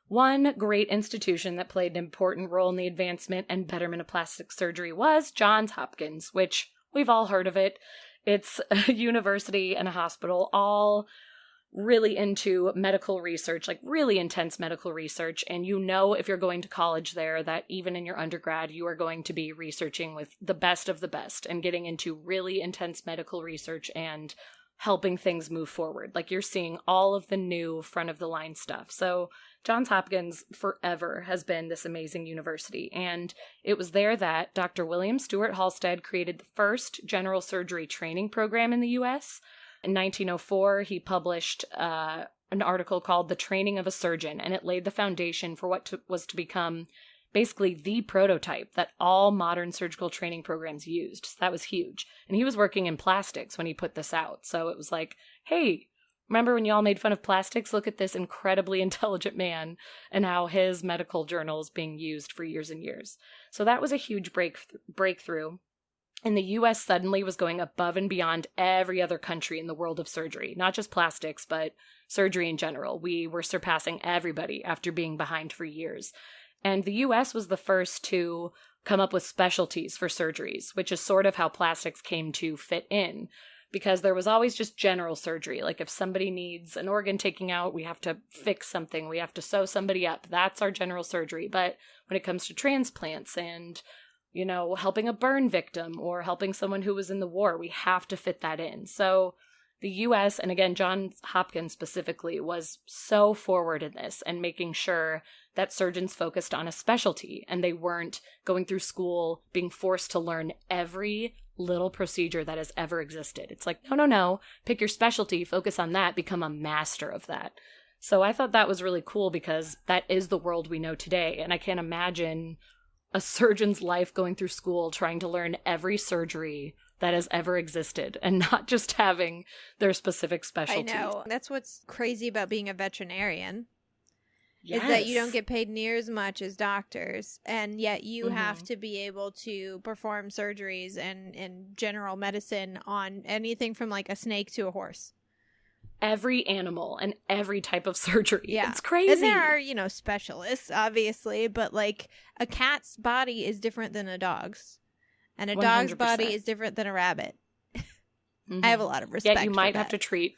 one great institution that played an important role in the advancement and betterment of plastic surgery was Johns Hopkins, which we've all heard of it. It's a university and a hospital, all really into medical research, like really intense medical research. And you know, if you're going to college there, that even in your undergrad, you are going to be researching with the best of the best and getting into really intense medical research and helping things move forward. Like, you're seeing all of the new front of the line stuff. So Johns Hopkins forever has been this amazing university. And it was there that Dr. William Stewart Halstead created the first general surgery training program in the U.S. In 1904, he published an article called The Training of a Surgeon, and it laid the foundation for what was to become basically the prototype that all modern surgical training programs used. So that was huge. And he was working in plastics when he put this out. So it was like, hey, remember when y'all made fun of plastics? Look at this incredibly intelligent man and how his medical journal is being used for years and years. So that was a huge breakthrough. And the US suddenly was going above and beyond every other country in the world of surgery, not just plastics, but surgery in general. We were surpassing everybody after being behind for years. And the US was the first to come up with specialties for surgeries, which is sort of how plastics came to fit in, because there was always just general surgery. Like if somebody needs an organ taken out, we have to fix something, we have to sew somebody up. That's our general surgery. But when it comes to transplants and, you know, helping a burn victim or helping someone who was in the war, we have to fit that in. So the US, and again, Johns Hopkins specifically, was so forward in this and making sure that surgeons focused on a specialty and they weren't going through school being forced to learn every little procedure that has ever existed. It's like, no, pick your specialty, focus on that, become a master of that. So I thought that was really cool because that is the world we know today. And I can't imagine a surgeon's life going through school trying to learn every surgery that has ever existed and not just having their specific specialty. I know. That's what's crazy about being a veterinarian. Yes. Is that you don't get paid near as much as doctors, and yet you have to be able to perform surgeries and general medicine on anything from like a snake to a horse. Every animal and every type of surgery. Yeah. It's crazy. And there are, you know, specialists, obviously, but like a cat's body is different than a dog's. And a dog's 100%. body is different than a rabbit. I have a lot of respect. Yeah, you might have to treat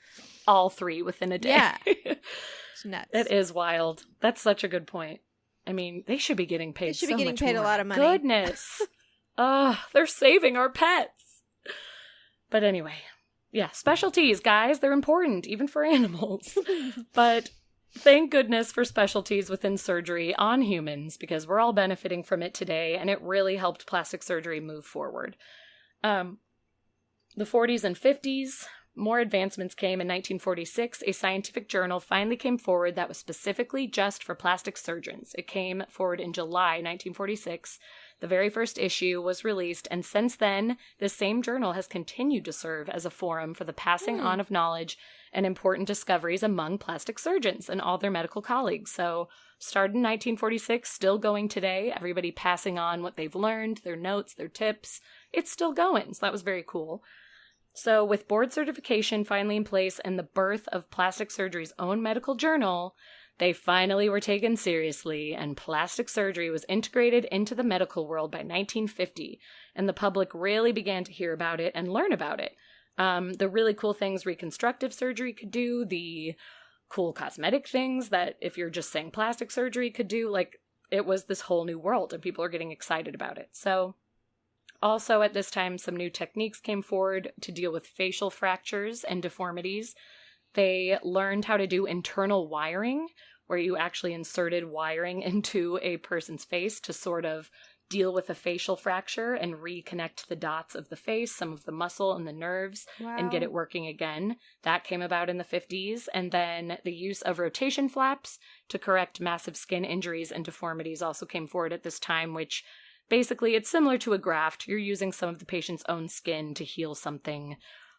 all three within a day. Yeah. It's nuts. It is wild. That's such a good point. I mean, they should be getting paid. They should so be getting much paid more. a lot of money. Goodness. They're saving our pets. But anyway, yeah, specialties, guys, they're important, even for animals. But thank goodness for specialties within surgery on humans, because we're all benefiting from it today, and it really helped plastic surgery move forward. The 40s and 50s, more advancements came. In 1946, a scientific journal finally came forward that was specifically just for plastic surgeons. It came forward in July 1946. The very first issue was released, and since then, this same journal has continued to serve as a forum for the passing on of knowledge and important discoveries among plastic surgeons and all their medical colleagues. So, started in 1946, still going today, everybody passing on what they've learned, their notes, their tips. It's still going, so that was very cool. So with board certification finally in place and the birth of plastic surgery's own medical journal, they finally were taken seriously, and plastic surgery was integrated into the medical world by 1950, and the public really began to hear about it and learn about it. The really cool things reconstructive surgery could do, the cool cosmetic things that if you're just saying plastic surgery could do, like it was this whole new world and people are getting excited about it. So also at this time, some new techniques came forward to deal with facial fractures and deformities. They learned how to do internal wiring, where you actually inserted wiring into a person's face to sort of deal with a facial fracture and reconnect the dots of the face, some of the muscle and the nerves, and get it working again. That came about in the 50s. And then the use of rotation flaps to correct massive skin injuries and deformities also came forward at this time, which basically it's similar to a graft. You're using some of the patient's own skin to heal something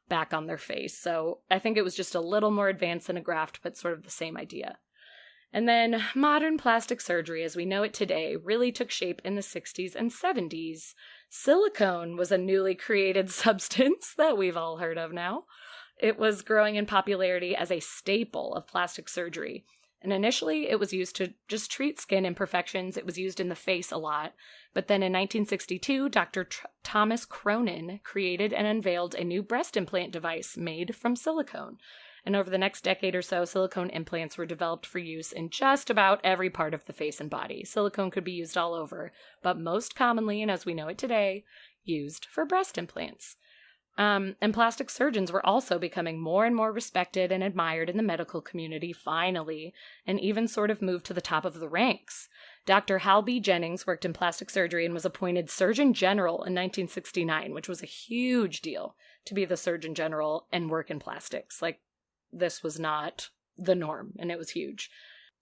back on their face. So I think it was just a little more advanced than a graft, but sort of the same idea. And then modern plastic surgery as we know it today really took shape in the 60s and 70s. Silicone was a newly created substance that we've all heard of now. It was growing in popularity as a staple of plastic surgery. And initially, it was used to just treat skin imperfections. It was used in the face a lot. But then in 1962, Dr. Thomas Cronin created and unveiled a new breast implant device made from silicone. And over the next decade or so, silicone implants were developed for use in just about every part of the face and body. Silicone could be used all over, but most commonly, and as we know it today, used for breast implants. And plastic surgeons were also becoming more and more respected and admired in the medical community, finally, and even sort of moved to the top of the ranks. Dr. Hal B. Jennings worked in plastic surgery and was appointed Surgeon General in 1969, which was a huge deal to be the Surgeon General and work in plastics. Like, this was not the norm, and it was huge.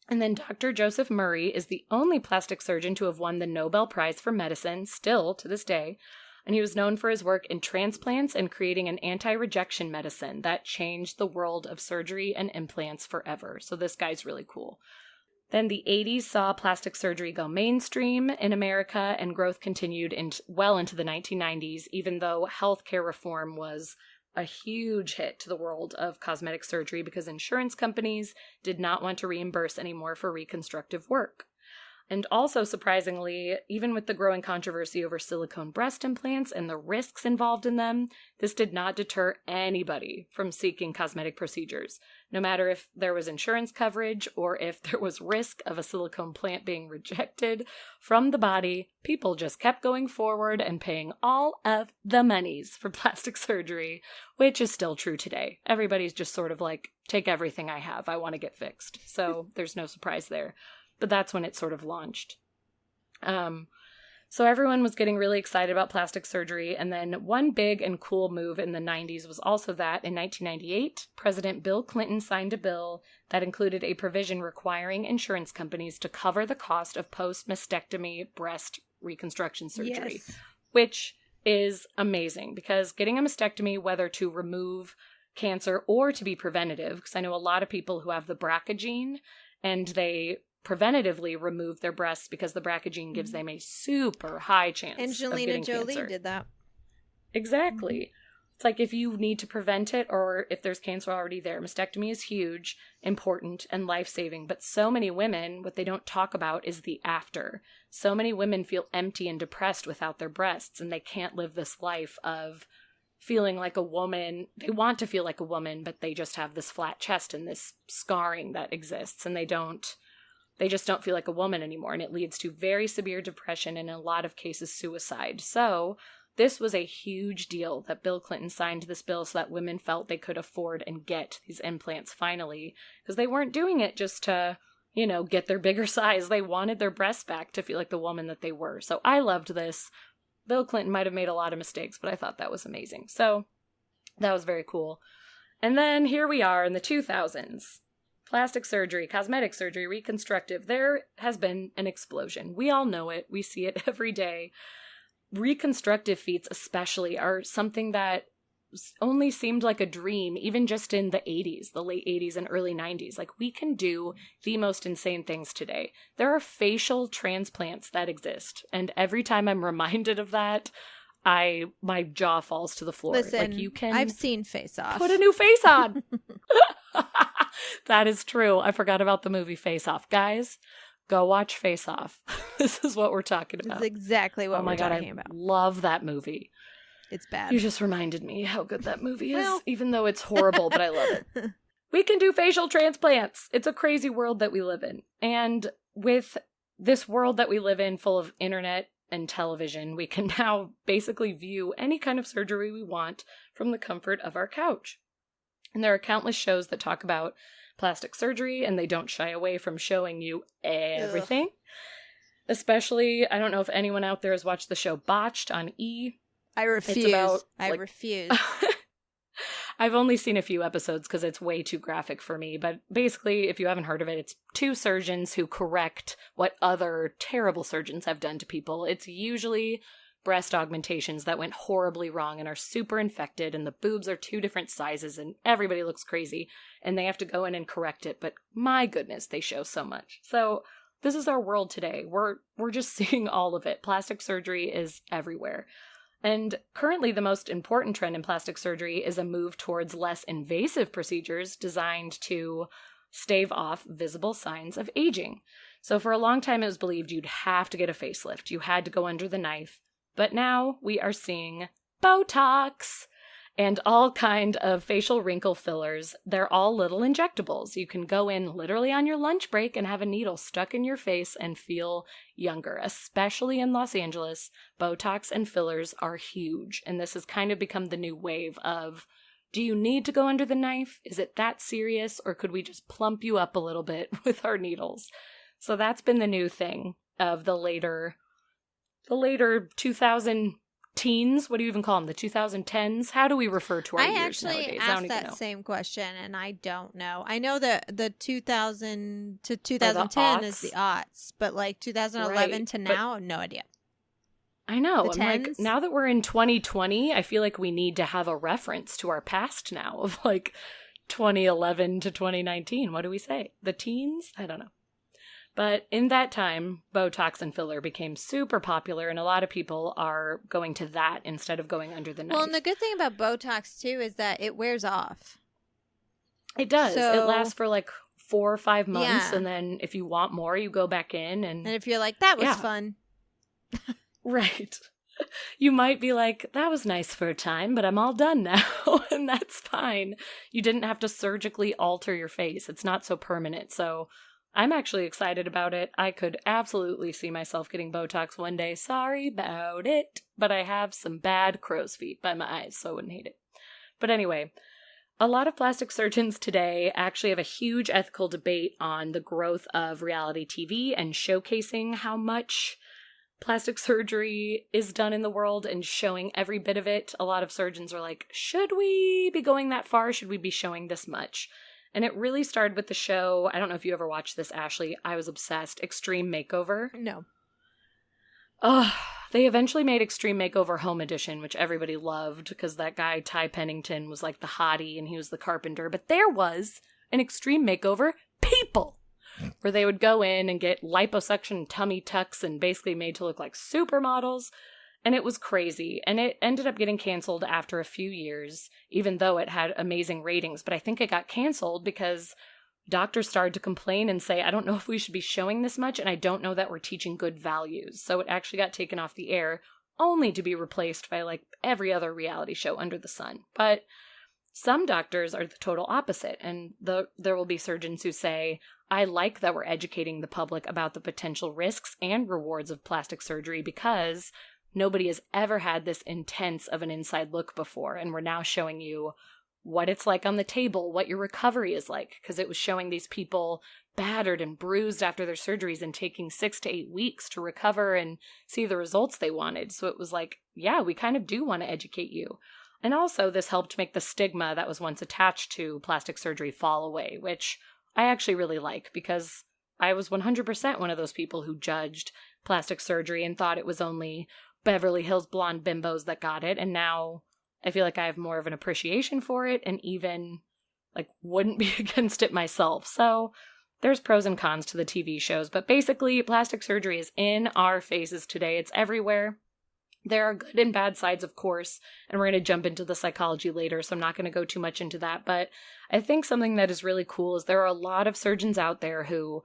And then Dr. Joseph Murray is the only plastic surgeon to have won the Nobel Prize for Medicine, still to this day. And he was known for his work in transplants and creating an anti-rejection medicine that changed the world of surgery and implants forever. So this guy's really cool. Then the 80s saw plastic surgery go mainstream in America, and growth continued well into the 1990s, even though healthcare reform was a huge hit to the world of cosmetic surgery because insurance companies did not want to reimburse anymore for reconstructive work. And also, surprisingly, even with the growing controversy over silicone breast implants and the risks involved in them, this did not deter anybody from seeking cosmetic procedures. No matter if there was insurance coverage or if there was risk of a silicone plant being rejected from the body, people just kept going forward and paying all of the monies for plastic surgery, which is still true today. Everybody's just sort of like, take everything I have, I want to get fixed. So there's no surprise there. But that's when it sort of launched. So everyone was getting really excited about plastic surgery. And then one big and cool move in the 90s was also that in 1998, President Bill Clinton signed a bill that included a provision requiring insurance companies to cover the cost of post-mastectomy breast reconstruction surgery, yes. Which is amazing because getting a mastectomy, whether to remove cancer or to be preventative, because I know a lot of people who have the BRCA gene and they preventatively remove their breasts because the BRCA gene gives them a super high chance Angelina of getting Jolie cancer. did that. Exactly. Mm-hmm. It's like if you need to prevent it or if there's cancer already there, mastectomy is huge, important, and life-saving. But so many women, what they don't talk about is the after. So many women feel empty and depressed without their breasts, and they can't live this life of feeling like a woman. They want to feel like a woman, but they just have this flat chest and this scarring that exists, and they just don't feel like a woman anymore, and it leads to very severe depression and in a lot of cases suicide. So this was a huge deal that Bill Clinton signed this bill so that women felt they could afford and get these implants finally, because they weren't doing it just to, get their bigger size. They wanted their breasts back to feel like the woman that they were. So I loved this. Bill Clinton might have made a lot of mistakes, but I thought that was amazing. So that was very cool. And then here we are in the 2000s. Plastic surgery, cosmetic surgery, reconstructive, there has been an explosion. We all know it. We see it every day. Reconstructive feats especially are something that only seemed like a dream, even just in the 80s, the late 80s and early 90s. Like, we can do the most insane things today. There are facial transplants that exist, and every time I'm reminded of that, my jaw falls to the floor. Listen, like, you can I've seen Face Off. Put a new face on. That is true. I forgot about the movie Face Off. Guys, go watch Face Off. This is what we're talking about. This is exactly what we're talking about. I love that movie. It's bad. You just reminded me how good that movie is, even though it's horrible, but I love it. We can do facial transplants. It's a crazy world that we live in. And with this world that we live in full of internet and television, we can now basically view any kind of surgery we want from the comfort of our couch. And there are countless shows that talk about plastic surgery, and they don't shy away from showing you everything. Ugh. Especially, I don't know if anyone out there has watched the show Botched on E! I refuse. I refuse. I've only seen a few episodes because it's way too graphic for me. But basically, if you haven't heard of it, it's two surgeons who correct what other terrible surgeons have done to people. It's usually breast augmentations that went horribly wrong and are super infected, and the boobs are two different sizes, and everybody looks crazy, and they have to go in and correct it. But my goodness, they show so much. So this is our world today. We're just seeing all of it. Plastic surgery is everywhere. And currently, the most important trend in plastic surgery is a move towards less invasive procedures designed to stave off visible signs of aging. So for a long time, it was believed you'd have to get a facelift. You had to go under the knife. But now we are seeing botox and all kind of facial wrinkle fillers. They're all little injectables. You can go in literally on your lunch break and have a needle stuck in your face and feel younger. Especially in Los Angeles, botox and fillers are huge. And this has kind of become the new wave of, do you need to go under the knife? Is it that serious? Or could we just plump you up a little bit with our needles? So that's been the new thing of the later 2000 teens. What do you even call them? The 2010s? How do we refer to our years nowadays? I actually asked that same question, and I don't know. I know that the 2000 to 2010 is the aughts, but like 2011 to now, I have no idea. I know. The I'm like, now that we're in 2020, I feel like we need to have a reference to our past now of like 2011 to 2019. What do we say? The teens? I don't know. But in that time, Botox and filler became super popular, and a lot of people are going to that instead of going under the knife. Well, and the good thing about Botox, too, is that it wears off. It does. So, it lasts for like 4 or 5 months, yeah. and then if you want more, you go back in. And if you're like, that was yeah. fun. Right. You might be like, that was nice for a time, but I'm all done now, and that's fine. You didn't have to surgically alter your face. It's not so permanent, so I'm actually excited about it. I could absolutely see myself getting Botox one day. Sorry about it, but I have some bad crow's feet by my eyes, so I wouldn't hate it. But anyway, a lot of plastic surgeons today actually have a huge ethical debate on the growth of reality TV and showcasing how much plastic surgery is done in the world and showing every bit of it. A lot of surgeons are like, should we be going that far? Should we be showing this much? And it really started with the show. I don't know if you ever watched this, Ashley. I was obsessed. Extreme Makeover. No. They eventually made Extreme Makeover Home Edition, which everybody loved because that guy, Ty Pennington, was like the hottie and he was the carpenter. But there was an Extreme Makeover People, where they would go in and get liposuction tummy tucks and basically made to look like supermodels. And it was crazy. And it ended up getting canceled after a few years, even though it had amazing ratings. But I think it got canceled because doctors started to complain and say, I don't know if we should be showing this much, and I don't know that we're teaching good values. So it actually got taken off the air, only to be replaced by like every other reality show under the sun. But some doctors are the total opposite, and there will be surgeons who say, I like that we're educating the public about the potential risks and rewards of plastic surgery because nobody has ever had this intense of an inside look before, and we're now showing you what it's like on the table, what your recovery is like, because it was showing these people battered and bruised after their surgeries and taking 6 to 8 weeks to recover and see the results they wanted. So it was like, yeah, we kind of do want to educate you. And also this helped make the stigma that was once attached to plastic surgery fall away, which I actually really like because I was 100% one of those people who judged plastic surgery and thought it was only Beverly Hills blonde bimbos that got it. And now I feel like I have more of an appreciation for it and even like wouldn't be against it myself. So there's pros and cons to the TV shows, but basically plastic surgery is in our faces today. It's everywhere. There are good and bad sides, of course, and we're going to jump into the psychology later, so I'm not going to go too much into that. But I think something that is really cool is there are a lot of surgeons out there who,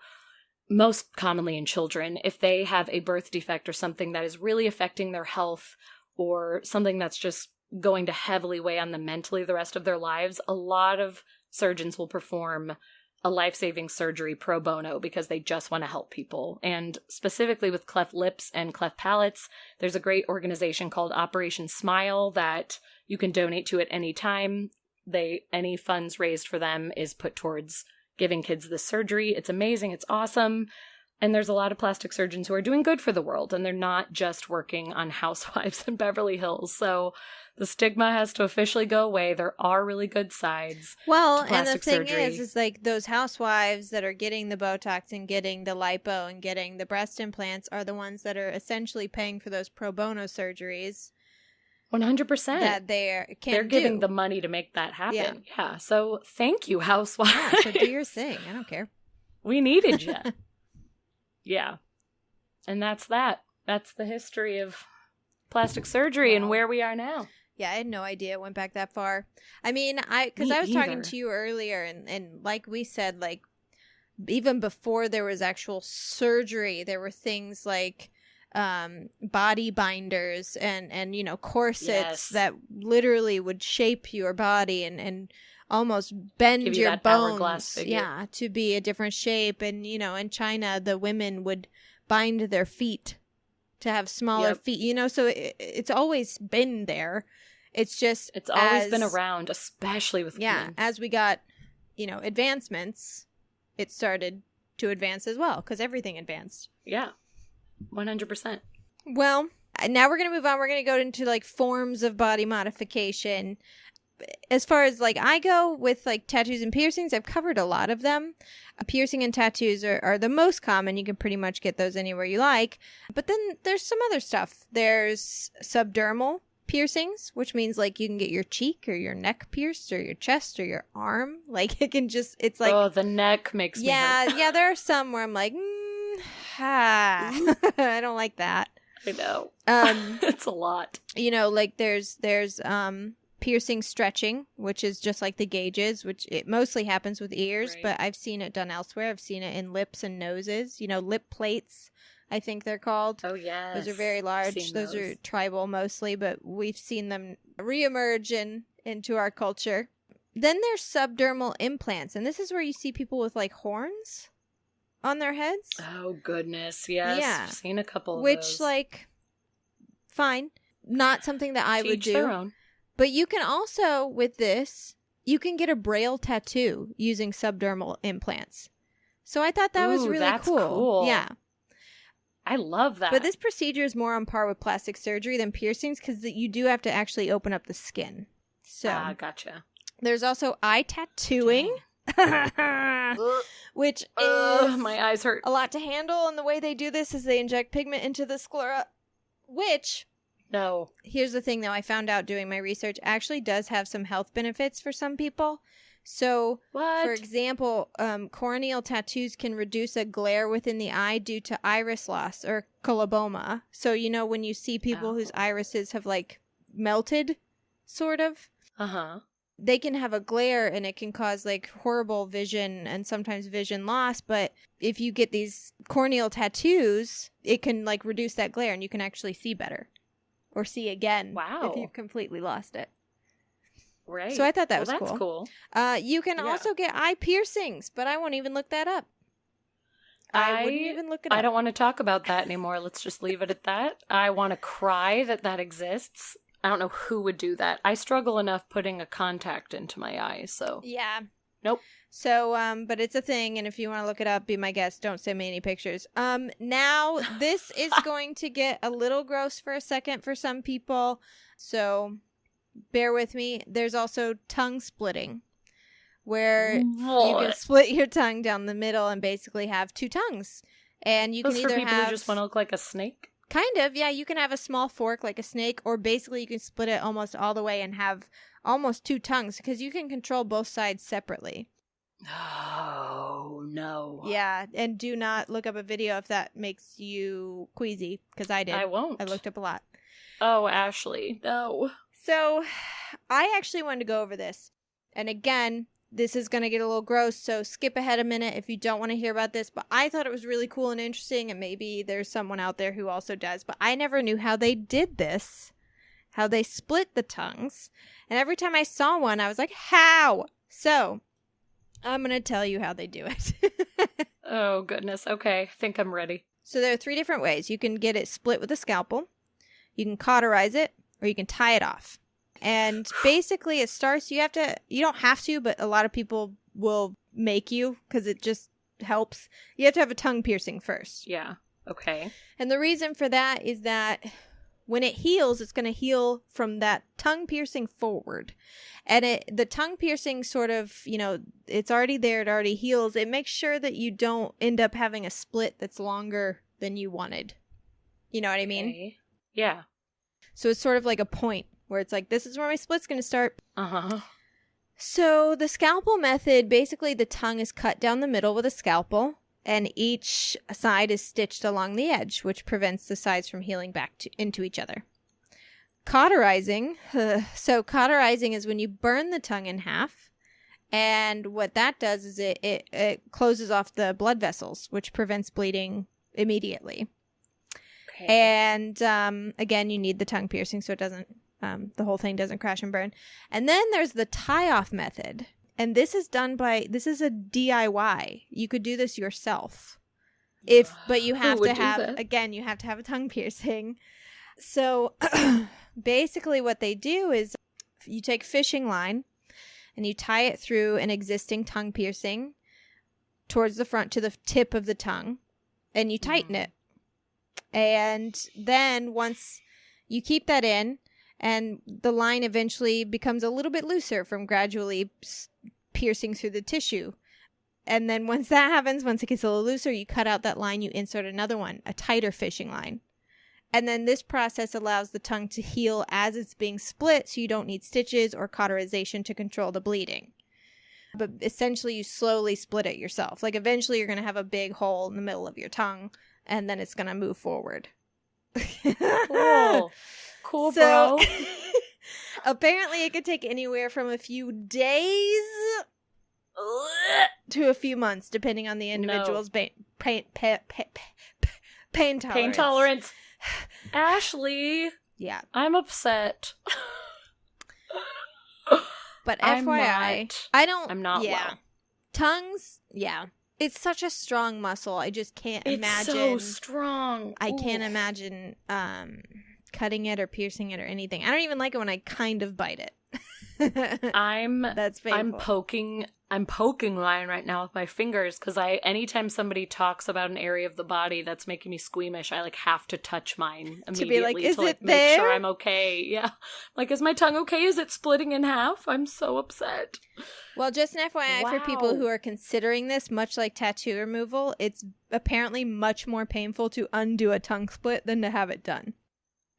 most commonly in children, if they have a birth defect or something that is really affecting their health or something that's just going to heavily weigh on them mentally the rest of their lives, a lot of surgeons will perform a life-saving surgery pro bono because they just want to help people. And specifically with cleft lips and cleft palates, there's a great organization called Operation Smile that you can donate to at any time. Any funds raised for them is put towards giving kids this surgery. It's amazing. It's awesome. And there's a lot of plastic surgeons who are doing good for the world, and they're not just working on Housewives in Beverly Hills. So the stigma has to officially go away. There are really good sides to and the plastic thing surgery. is like those housewives that are getting the Botox and getting the lipo and getting the breast implants are the ones that are essentially paying for those pro bono surgeries. 100%. That they're giving the money to make that happen. Yeah. So thank you, Housewives. Yeah, so do your thing. I don't care. We needed you. Yeah. And that's that. That's the history of plastic surgery and where we are now. Yeah, I had no idea it went back that far. I mean, because I was talking to you earlier, and like we said, like, even before there was actual surgery, there were things like body binders and corsets that literally would shape your body and almost bend your bones to be a different shape. And in China the women would bind their feet to have smaller feet, so it's always been there. It's always been around, especially with women. As we got advancements, it started to advance as well because everything advanced. 100%. Well, now we're going to move on. We're going to go into like forms of body modification. As far as like I go with like tattoos and piercings, I've covered a lot of them. Piercing and tattoos are the most common. You can pretty much get those anywhere you like. But then there's some other stuff. There's subdermal piercings, which means like you can get your cheek or your neck pierced or your chest or your arm. Like it's like, oh, the neck makes me hurt. Yeah, there are some where I'm like, I don't like that. I know. It's a lot. You know, like there's piercing stretching, which is just like the gauges, which it mostly happens with ears, Right. but I've seen it done elsewhere. I've seen it in lips and noses. You know, lip plates, I think they're called. Oh, yes. Those are very large. Those are tribal mostly, but we've seen them reemerge into our culture. Then there's subdermal implants, and this is where you see people with like horns on their heads. Oh, goodness. Yes. Yeah. I've seen a couple of Which, those. like, fine. Not something that I would Teach do. their own. But you can also, with this, you can get a braille tattoo using subdermal implants. So I thought that was Ooh, really that's cool. cool. Yeah. I love that. But this procedure is more on par with plastic surgery than piercings because you do have to actually open up the skin. So gotcha. there's also eye tattooing, which is my eyes hurt. a lot to handle. And the way they do this is they inject pigment into the sclera, which... No. Here's the thing, though. I found out doing my research actually does have some health benefits for some people. So, What? for example, corneal tattoos can reduce a glare within the eye due to iris loss or coloboma. So, you know, when you see people whose irises have, like, melted, sort of, Uh-huh. they can have a glare and it can cause, like, horrible vision and sometimes vision loss. But if you get these corneal tattoos, it can, like, reduce that glare and you can actually see better. Or see again. Wow. If you've completely lost it. Right. So I thought that was that's cool. cool. You can also get eye piercings, but I won't even look that up. I wouldn't even look it up. I don't want to talk about that anymore. Let's just leave it at that. I want to cry that exists. I don't know who would do that. I struggle enough putting a contact into my eye, so. Yeah. Nope. So, but it's a thing, and if you want to look it up, be my guest. Don't send me any pictures. Now, this is going to get a little gross for a second for some people, so bear with me. There's also tongue splitting, where you can split your tongue down the middle and basically have two tongues. And you can either for people have... who just want to look like a snake? Kind of, yeah. You can have a small fork like a snake, or basically you can split it almost all the way and have almost two tongues, because you can control both sides separately. Oh, no. Yeah, and do not look up a video if that makes you queasy, because I did. I won't. I looked up a lot. Oh, Ashley, no. So, I actually wanted to go over this. And again, this is going to get a little gross, so skip ahead a minute if you don't want to hear about this. But I thought it was really cool and interesting, and maybe there's someone out there who also does. But I never knew how they did this, how they split the tongues. And every time I saw one, I was like, how? So, I'm going to tell you how they do it. Oh, goodness. Okay, I think I'm ready. So there are 3 different ways. You can get it split with a scalpel, you can cauterize it, or you can tie it off. And basically it starts, you don't have to, but a lot of people will make you because it just helps. You have to have a tongue piercing first. Yeah, okay. And the reason for that is that when it heals, it's going to heal from that tongue piercing forward. And the tongue piercing sort of, you know, it's already there, it already heals. It makes sure that you don't end up having a split that's longer than you wanted. You know what I mean? Okay. Yeah. So it's sort of like a point where it's like, this is where my split's going to start. Uh-huh. So the scalpel method, basically the tongue is cut down the middle with a scalpel, and each side is stitched along the edge, which prevents the sides from healing back into each other. Cauterizing. So cauterizing is when you burn the tongue in half, and what that does is it closes off the blood vessels, which prevents bleeding immediately. Okay. And again, you need the tongue piercing so it doesn't, the whole thing doesn't crash and burn. And then there's the tie-off method. And this is a DIY. You could do this yourself. But you have to have, again, you have to have a tongue piercing. So basically what they do is you take fishing line and you tie it through an existing tongue piercing towards the front to the tip of the tongue, and you tighten it. And then once you keep that in, and the line eventually becomes a little bit looser from gradually piercing through the tissue. And then once that happens, once it gets a little looser, you cut out that line, you insert another one, a tighter fishing line. And then this process allows the tongue to heal as it's being split, so you don't need stitches or cauterization to control the bleeding. But essentially, you slowly split it yourself. Like, eventually, you're going to have a big hole in the middle of your tongue, and then it's going to move forward. Cool. Cool, bro. Apparently, it could take anywhere from a few days to a few months, depending on the individual's pain tolerance. Pain tolerance. Ashley. Yeah. I'm upset. But FYI, I'm not well. Tongues, yeah. It's such a strong muscle. I just can't imagine. It's so strong. I can't imagine cutting it or piercing it or anything. I don't even like it when I kind of bite it. That's painful. I'm poking Ryan right now with my fingers because anytime somebody talks about an area of the body that's making me squeamish, I like have to touch mine immediately to be like, is it make there? sure I'm okay. Yeah, like, is my tongue okay? Is it splitting in half? I'm so upset. Well, just an FYI for people who are considering this, much like tattoo removal, it's apparently much more painful to undo a tongue split than to have it done.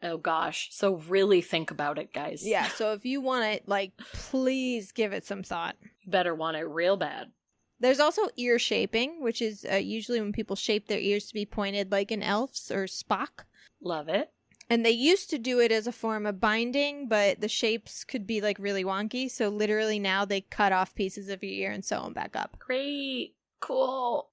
Oh gosh. So really think about it, guys. Yeah, so if you want it, like, please give it some thought. You better want it real bad. There's also ear shaping, which is usually when people shape their ears to be pointed like an elf's or Spock. Love it. And they used to do it as a form of binding, but the shapes could be like really wonky. So literally now they cut off pieces of your ear and sew them back up. Great. Cool.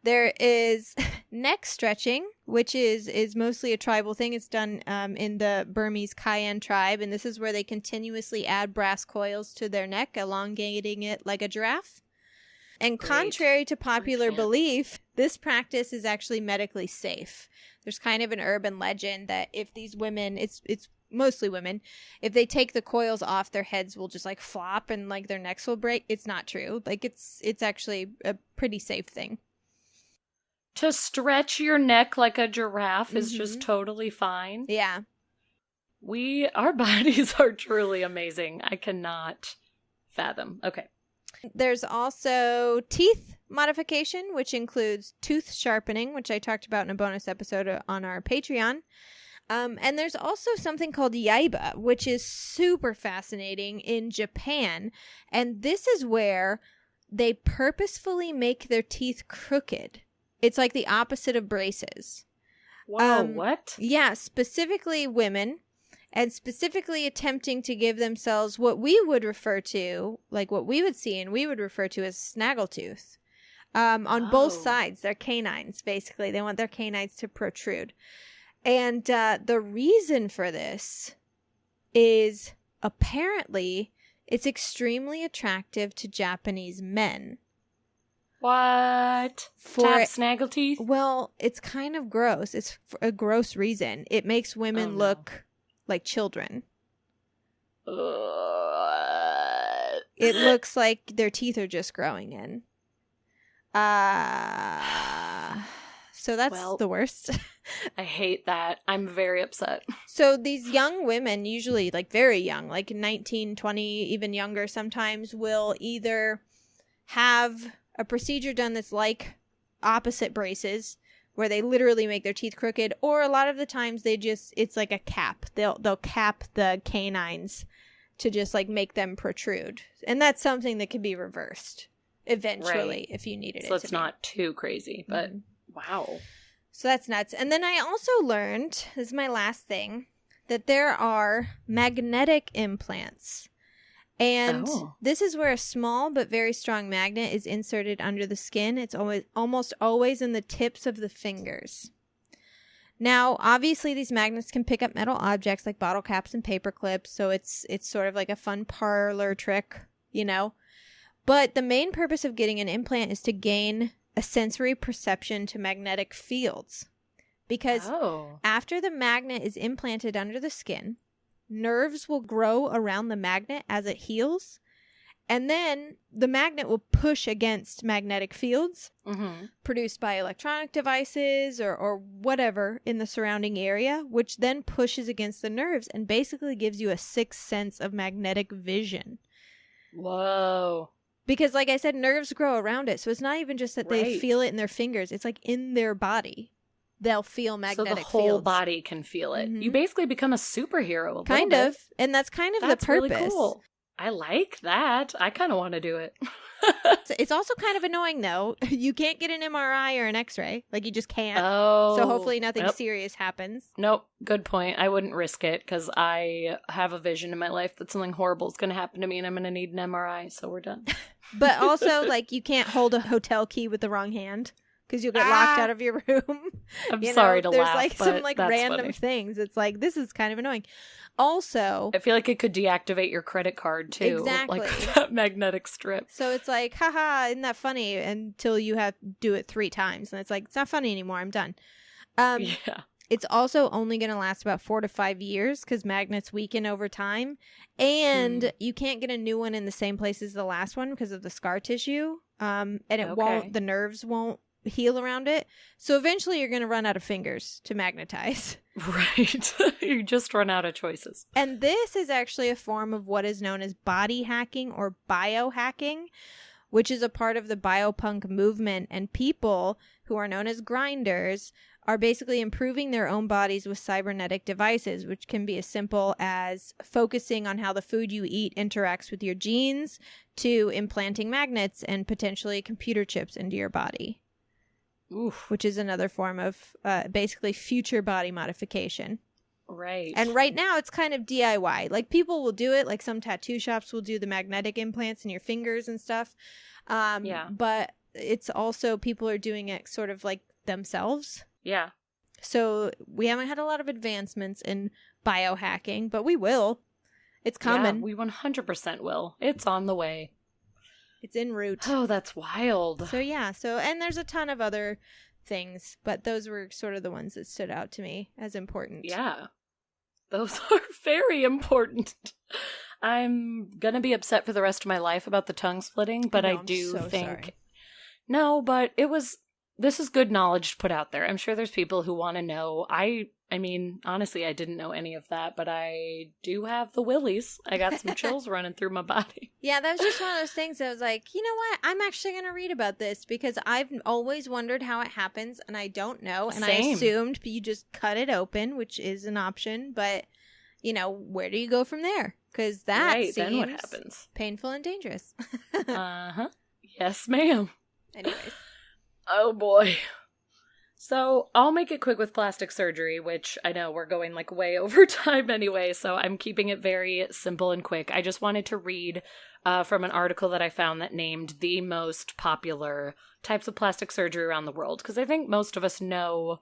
There is neck stretching, which is mostly a tribal thing. It's done in the Burmese Cayenne tribe, and this is where they continuously add brass coils to their neck, elongating it like a giraffe. And contrary to popular belief, this practice is actually medically safe. There's kind of an urban legend that if these women, it's mostly women, if they take the coils off, their heads will just like flop and like their necks will break. It's not true. Like it's actually a pretty safe thing. To stretch your neck like a giraffe is just totally fine. Yeah. Our bodies are truly amazing. I cannot fathom. Okay. There's also teeth modification, which includes tooth sharpening, which I talked about in a bonus episode on our Patreon. And there's also something called yaiba, which is super fascinating in Japan. And this is where they purposefully make their teeth crooked. It's like the opposite of braces. Wow, what? Yeah, specifically women, and specifically attempting to give themselves what we would refer to, like what we would see and we would refer to as snaggletooth. On both sides, their canines, basically. They want their canines to protrude. And the reason for this is apparently it's extremely attractive to Japanese men. What? To have snaggleteeth? Well, it's kind of gross. It's for a gross reason. It makes women look like children. It looks like their teeth are just growing in. So that's the worst. I hate that. I'm very upset. So these young women, usually like very young, like 19, 20, even younger sometimes, will either have a procedure done that's like opposite braces, where they literally make their teeth crooked, or a lot of the times it's like a cap. They'll cap the canines to just like make them protrude. And that's something that can be reversed eventually if you needed it to be. So it's not too crazy, but wow. So that's nuts. And then I also learned, this is my last thing, that there are magnetic implants. And this is where a small but very strong magnet is inserted under the skin. It's almost always in the tips of the fingers. Now, obviously, these magnets can pick up metal objects like bottle caps and paper clips, so it's sort of like a fun parlor trick, you know. But the main purpose of getting an implant is to gain a sensory perception to magnetic fields. Because after the magnet is implanted under the skin, nerves will grow around the magnet as it heals, and then the magnet will push against magnetic fields produced by electronic devices or whatever in the surrounding area, which then pushes against the nerves and basically gives you a sixth sense of magnetic vision. Whoa. Because like I said, nerves grow around it, so it's not even just that they feel it in their fingers, it's like in their body. They'll feel magnetic fields. So the whole body can feel it. You basically become a superhero. Kind of. And that's kind of the purpose. Really cool. I like that. I kind of want to do it. It's also kind of annoying, though. You can't get an MRI or an X-ray. Like, you just can't. Oh. So hopefully nothing serious happens. Nope. Good point. I wouldn't risk it because I have a vision in my life that something horrible is going to happen to me and I'm going to need an MRI. So we're done. But also, like, you can't hold a hotel key with the wrong hand because you'll get locked out of your room. I'm sorry to there's laugh, like but some like that's random funny. things. It's like, this is kind of annoying. Also, I feel like it could deactivate your credit card too. Exactly. Like that magnetic strip. so it's like, haha, isn't that funny? Until you have to do it 3 times. And it's like, it's not funny anymore. I'm done. Yeah. It's also only going to last about 4 to 5 years because magnets weaken over time. And you can't get a new one in the same place as the last one because of the scar tissue. And it won't, the nerves won't heal around it. So eventually you're going to run out of fingers to magnetize. Right. You just run out of choices. And this is actually a form of what is known as body hacking or biohacking, which is a part of the biopunk movement. And people who are known as grinders are basically improving their own bodies with cybernetic devices, which can be as simple as focusing on how the food you eat interacts with your genes to implanting magnets and potentially computer chips into your body. Oof. Which is another form of basically future body modification. Right. And right now it's kind of DIY. Like, people will do it. Like, some tattoo shops will do the magnetic implants in your fingers and stuff. Yeah. But it's also, people are doing it sort of like themselves. Yeah. So we haven't had a lot of advancements in biohacking, but we will. It's coming. Yeah, we 100% will. It's on the way. It's en route. Oh, that's wild. So yeah, and there's a ton of other things, but those were sort of the ones that stood out to me as important. Yeah. Those are very important. I'm going to be upset for the rest of my life about the tongue splitting, but I do think... Sorry. No, but this is good knowledge to put out there. I'm sure there's people who want to know. I mean, honestly, I didn't know any of that, but I do have the willies. I got some chills running through my body. Yeah, that was just one of those things that was like, you know what? I'm actually going to read about this because I've always wondered how it happens and I don't know. And Same. I assumed you just cut it open, which is an option. But, where do you go from there? Because that seems then what happens? Painful and dangerous. Uh-huh. Yes, ma'am. Anyways. Oh, boy. So I'll make it quick with plastic surgery, which I know we're going like way over time anyway, so I'm keeping it very simple and quick. I just wanted to read from an article that I found that named the most popular types of plastic surgery around the world, because I think most of us know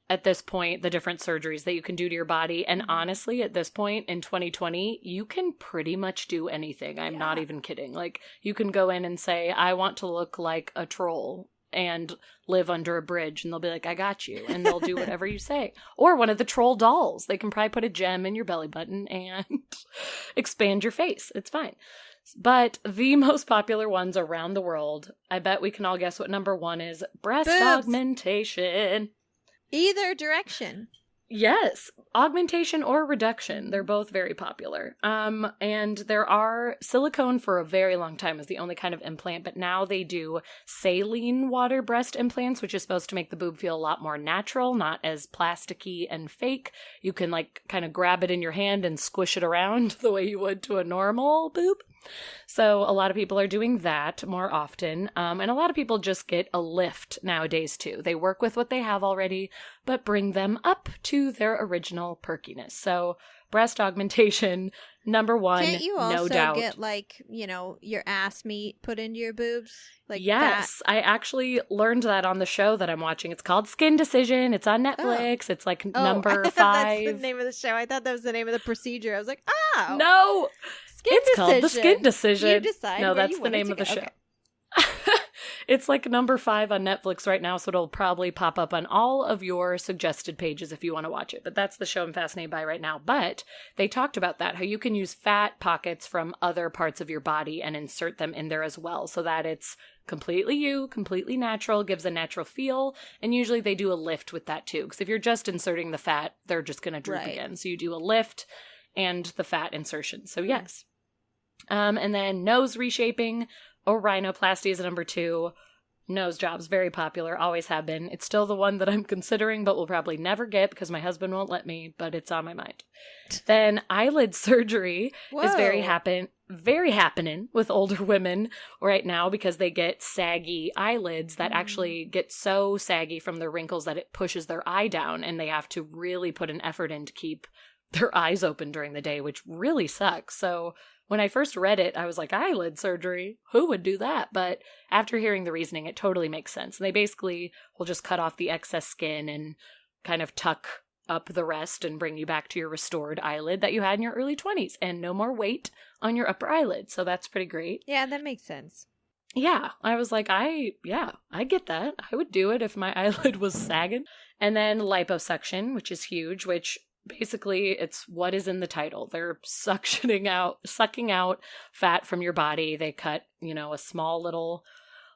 at this point the different surgeries that you can do to your body, and honestly, at this point in 2020, you can pretty much do anything. I'm not even kidding. Like, you can go in and say, I want to look like a troll and live under a bridge, and they'll be like, I got you, and they'll do whatever you say. Or one of the troll dolls. They can probably put a gem in your belly button and expand your face. It's fine. But the most popular ones around the world, I bet we can all guess what number 1 is. Breast augmentation. Either direction. Yes, augmentation or reduction. They're both very popular. And there are silicone for a very long time is the only kind of implant, but now they do saline water breast implants, which is supposed to make the boob feel a lot more natural, not as plasticky and fake. You can like kind of grab it in your hand and squish it around the way you would to a normal boob. So a lot of people are doing that more often. And a lot of people just get a lift nowadays too. They work with what they have already, but bring them up to their original perkiness. So breast augmentation, number 1, Can't you also no doubt. get like, your ass meat put into your boobs? Like yes, I actually learned that on the show that I'm watching. It's called Skin Decision. It's on Netflix. It's like number 5. That's the name of the show. I thought that was the name of the procedure. I was like, oh. No. Skin It's Decision. called The Skin Decision. You decide no, where that's you the want it name to of the go. show. Okay. It's like number 5 on Netflix right now, so it'll probably pop up on all of your suggested pages if you want to watch it. But that's the show I'm fascinated by right now. But they talked about that, how you can use fat pockets from other parts of your body and insert them in there as well, so that it's completely you, completely natural, gives a natural feel. And usually they do a lift with that too, because if you're just inserting the fat, they're just going to droop again. So you do a lift and the fat insertion. So yes. And then nose reshaping or rhinoplasty is number 2. Nose jobs, very popular, always have been. It's still the one that I'm considering, but will probably never get because my husband won't let me, but it's on my mind. Then eyelid surgery is very happening with older women right now because they get saggy eyelids that actually get so saggy from their wrinkles that it pushes their eye down, and they have to really put an effort in to keep their eyes open during the day, which really sucks. So when I first read it, I was like, eyelid surgery? Who would do that? But after hearing the reasoning, it totally makes sense. And they basically will just cut off the excess skin and kind of tuck up the rest and bring you back to your restored eyelid that you had in your early 20s and no more weight on your upper eyelid. So that's pretty great. Yeah, that makes sense. Yeah, I was like, I get that. I would do it if my eyelid was sagging. And then liposuction, which is huge, which basically it's what is in the title. They're sucking out fat from your body. They cut, a small little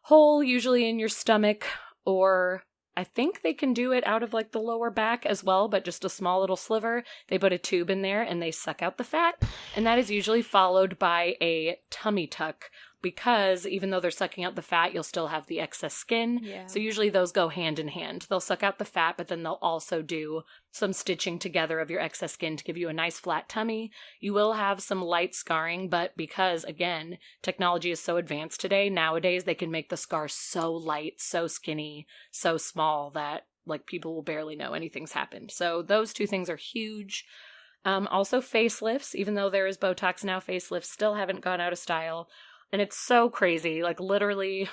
hole, usually in your stomach, or I think they can do it out of like the lower back as well, but just a small little sliver. They put a tube in there and they suck out the fat. And that is usually followed by a tummy tuck, because even though they're sucking out the fat, you'll still have the excess skin. Yeah. So usually those go hand in hand. They'll suck out the fat, but then they'll also do some stitching together of your excess skin to give you a nice flat tummy. You will have some light scarring, but because, again, technology is so advanced today, nowadays they can make the scar so light, so skinny, so small that like people will barely know anything's happened. So those two things are huge. Also facelifts, even though there is Botox now, facelifts still haven't gone out of style. And it's so crazy. Like literally,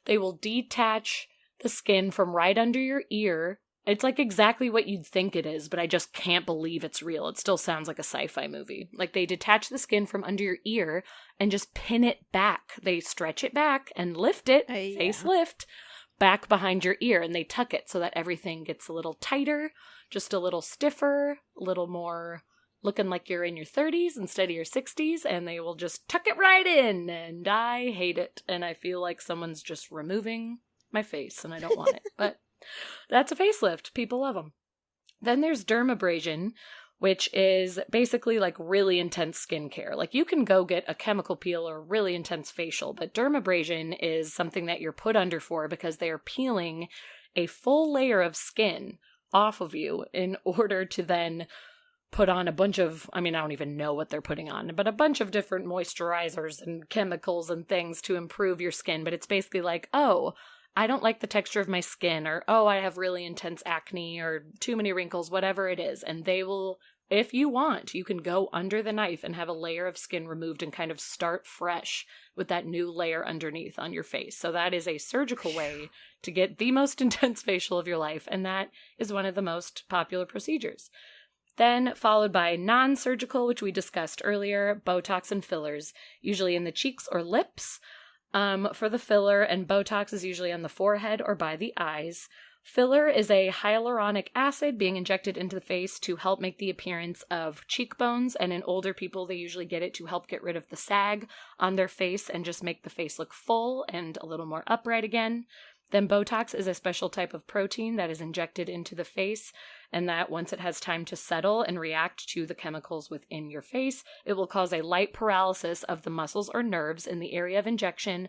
they will detach the skin from right under your ear. It's like exactly what you'd think it is, but I just can't believe it's real. It still sounds like a sci-fi movie. Like they detach the skin from under your ear and just pin it back. They stretch it back and lift it, facelift, back behind your ear. And they tuck it so that everything gets a little tighter, just a little stiffer, a little more looking like you're in your 30s instead of your 60s, and they will just tuck it right in, and I hate it, and I feel like someone's just removing my face, and I don't want it, but that's a facelift. People love them. Then there's dermabrasion, which is basically like really intense skincare. Like you can go get a chemical peel or really intense facial, but dermabrasion is something that you're put under for because they are peeling a full layer of skin off of you in order to then put on a bunch of, I don't even know what they're putting on, but a bunch of different moisturizers and chemicals and things to improve your skin. But it's basically like, oh, I don't like the texture of my skin, or, oh, I have really intense acne or too many wrinkles, whatever it is. And they will, if you want, you can go under the knife and have a layer of skin removed and kind of start fresh with that new layer underneath on your face. So that is a surgical way to get the most intense facial of your life. And that is one of the most popular procedures. Then followed by non-surgical, which we discussed earlier, Botox and fillers, usually in the cheeks or lips. For the filler, and Botox is usually on the forehead or by the eyes. Filler is a hyaluronic acid being injected into the face to help make the appearance of cheekbones, and in older people, they usually get it to help get rid of the sag on their face and just make the face look full and a little more upright again. Then Botox is a special type of protein that is injected into the face, and that once it has time to settle and react to the chemicals within your face, it will cause a light paralysis of the muscles or nerves in the area of injection,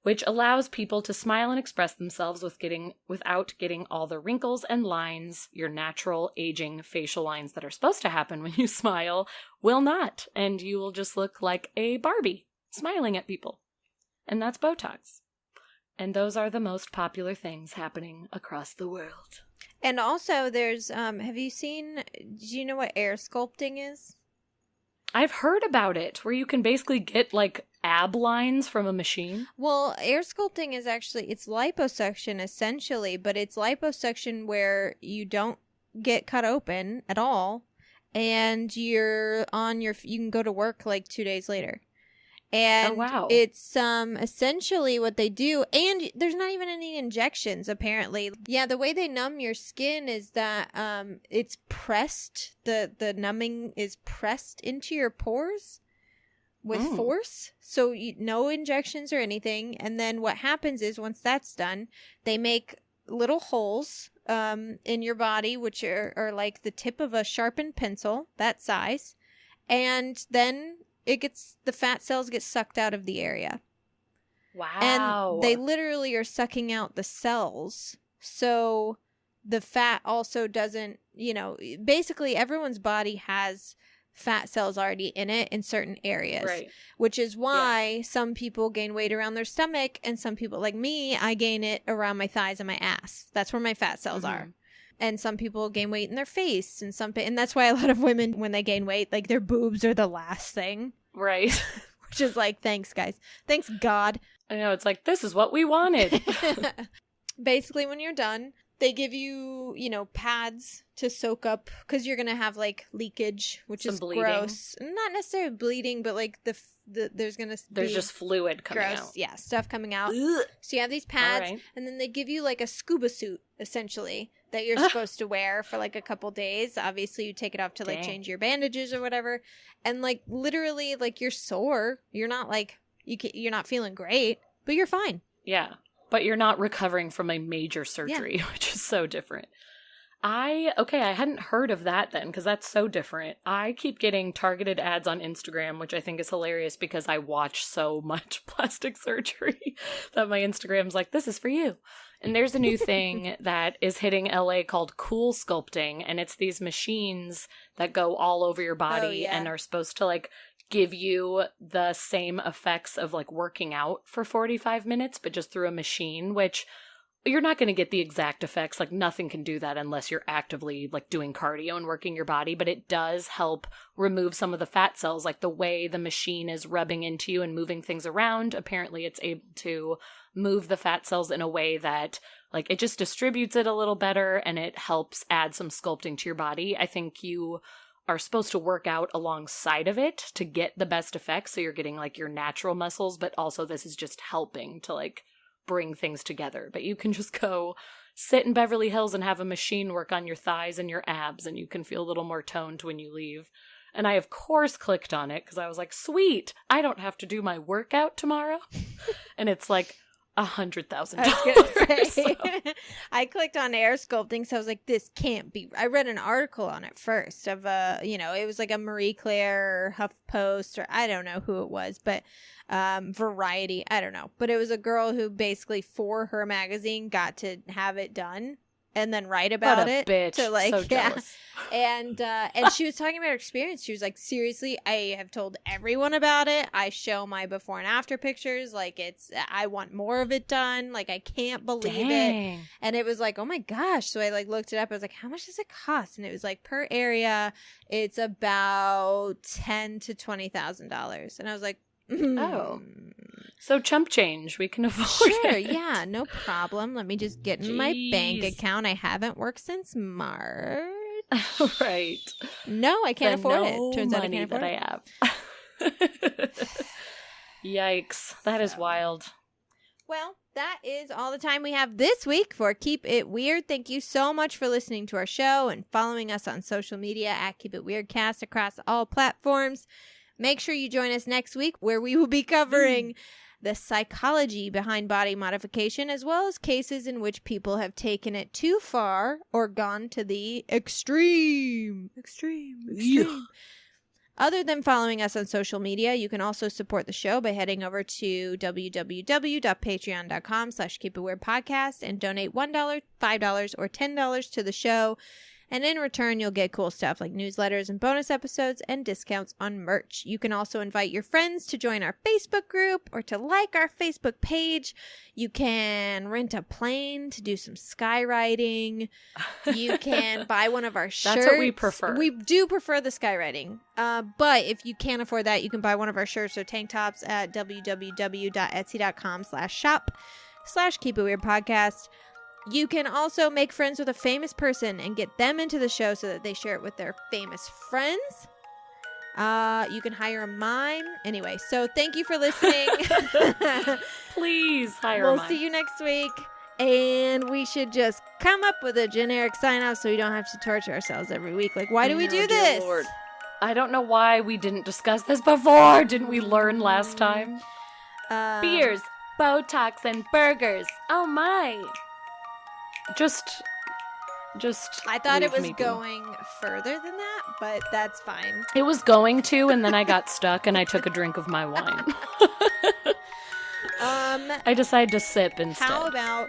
which allows people to smile and express themselves without getting all the wrinkles and lines, your natural aging facial lines that are supposed to happen when you smile, will not, and you will just look like a Barbie smiling at people. And that's Botox. And those are the most popular things happening across the world. And also there's, do you know what air sculpting is? I've heard about it, where you can basically get like ab lines from a machine. Well, air sculpting is actually, it's liposuction essentially, but it's liposuction where you don't get cut open at all, and you can go to work like 2 days later. And it's essentially what they do, and there's not even any injections apparently. Yeah, the way they numb your skin is that it's pressed, the numbing is pressed into your pores with force. So no injections or anything. And then what happens is once that's done, they make little holes in your body, which are like the tip of a sharpened pencil, that size, and then the fat cells get sucked out of the area. Wow. And they literally are sucking out the cells. So the fat also doesn't, basically everyone's body has fat cells already in it in certain areas. Right. Which is why some people gain weight around their stomach, and some people, like me, I gain it around my thighs and my ass. That's where my fat cells are. And some people gain weight in their face, and that's why a lot of women, when they gain weight, like their boobs are the last thing. Right. Which is like, thanks, guys. Thanks, God. I know, it's like, this is what we wanted. Basically, when you're done, they give you, pads to soak up, because you're going to have, like, leakage, which is bleeding. Gross. Not necessarily bleeding, but, like, there's going to be... There's just fluid coming out. Yeah, stuff coming out. Ugh. So you have these pads, and then they give you, like, a scuba suit, essentially, that you're supposed to wear for, like, a couple days. Obviously, you take it off to, like, change your bandages or whatever. And, like, literally, like, you're sore. You're not, like... You're not feeling great, but you're fine. Yeah. But you're not recovering from a major surgery, which is so different. I hadn't heard of that then, because that's so different. I keep getting targeted ads on Instagram, which I think is hilarious because I watch so much plastic surgery that my Instagram's like, this is for you. And there's a new thing that is hitting LA called Cool Sculpting, and it's these machines that go all over your body and are supposed to, like, give you the same effects of, like, working out for 45 minutes, but just through a machine, which you're not going to get the exact effects. Like, nothing can do that unless you're actively, like, doing cardio and working your body, but it does help remove some of the fat cells, like the way the machine is rubbing into you and moving things around. Apparently it's able to move the fat cells in a way that, like, it just distributes it a little better, and it helps add some sculpting to your body. I think you are supposed to work out alongside of it to get the best effects, so you're getting, like, your natural muscles, but also this is just helping to, like, bring things together. But you can just go sit in Beverly Hills and have a machine work on your thighs and your abs, and you can feel a little more toned when you leave. And I, of course, clicked on it because I was like, sweet, I don't have to do my workout tomorrow. And it's like $100,000. I was gonna say, I clicked on air sculpting, so I was like, this can't be. I read an article on it first of it was like a Marie Claire or HuffPost, or I don't know who it was, but Variety, I don't know. But it was a girl who basically, for her magazine, got to have it done and then write about it. Bitch. To, like, so jealous. And she was talking about her experience. She was like, seriously, I have told everyone about it. I show my before and after pictures. Like, I want more of it done. Like, I can't believe it. And it was like, oh my gosh. So I, like, looked it up. I was like, how much does it cost? And it was like, per area, it's about $10,000 to $20,000. And I was like, oh. So chump change, we can afford sure, it. yeah, no problem. Let me just get in my bank account. I haven't worked since March. Right. No, I can't afford it. Turns out I can't afford that I have. Yikes. That is wild. Well, that is all the time we have this week for Keep It Weird. Thank you so much for listening to our show and following us on social media at Keep It Weirdcast across all platforms. Make sure you join us next week, where we will be covering the psychology behind body modification, as well as cases in which people have taken it too far or gone to the extreme. Yeah. Other than following us on social media, you can also support the show by heading over to www.patreon.com/keepitweirdpodcast and donate $1, $5, or $10 to the show. And in return, you'll get cool stuff like newsletters and bonus episodes and discounts on merch. You can also invite your friends to join our Facebook group or to like our Facebook page. You can rent a plane to do some skywriting. You can buy one of our shirts. That's what we prefer. We do prefer the skywriting. But if you can't afford that, you can buy one of our shirts or tank tops at www.etsy.com/shop/keepitweirdpodcast. You can also make friends with a famous person and get them into the show so that they share it with their famous friends. You can hire a mime. Anyway, so thank you for listening. Please hire a mime. We'll see you next week. And we should just come up with a generic sign-off so we don't have to torture ourselves every week. Like, why do we do this? Lord. I don't know why we didn't discuss this before. Didn't we learn last time? Beers, Botox, and burgers. Oh my. Just I thought it was going further than that, but that's fine. It was going to, and then I got stuck and I took a drink of my wine. I decide to sip instead. How about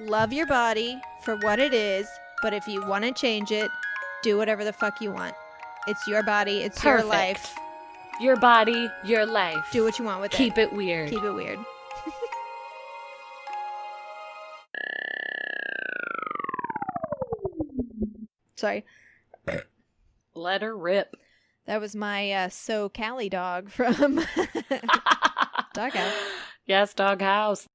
love your body for what it is, but if you want to change it, do whatever the fuck you want. It's your body. It's Perfect. your life. Your body, your life. Do what you want with Keep it weird. Keep it weird. Sorry. Let her rip. That was my So Cali dog from Doghouse. Yes, Doghouse.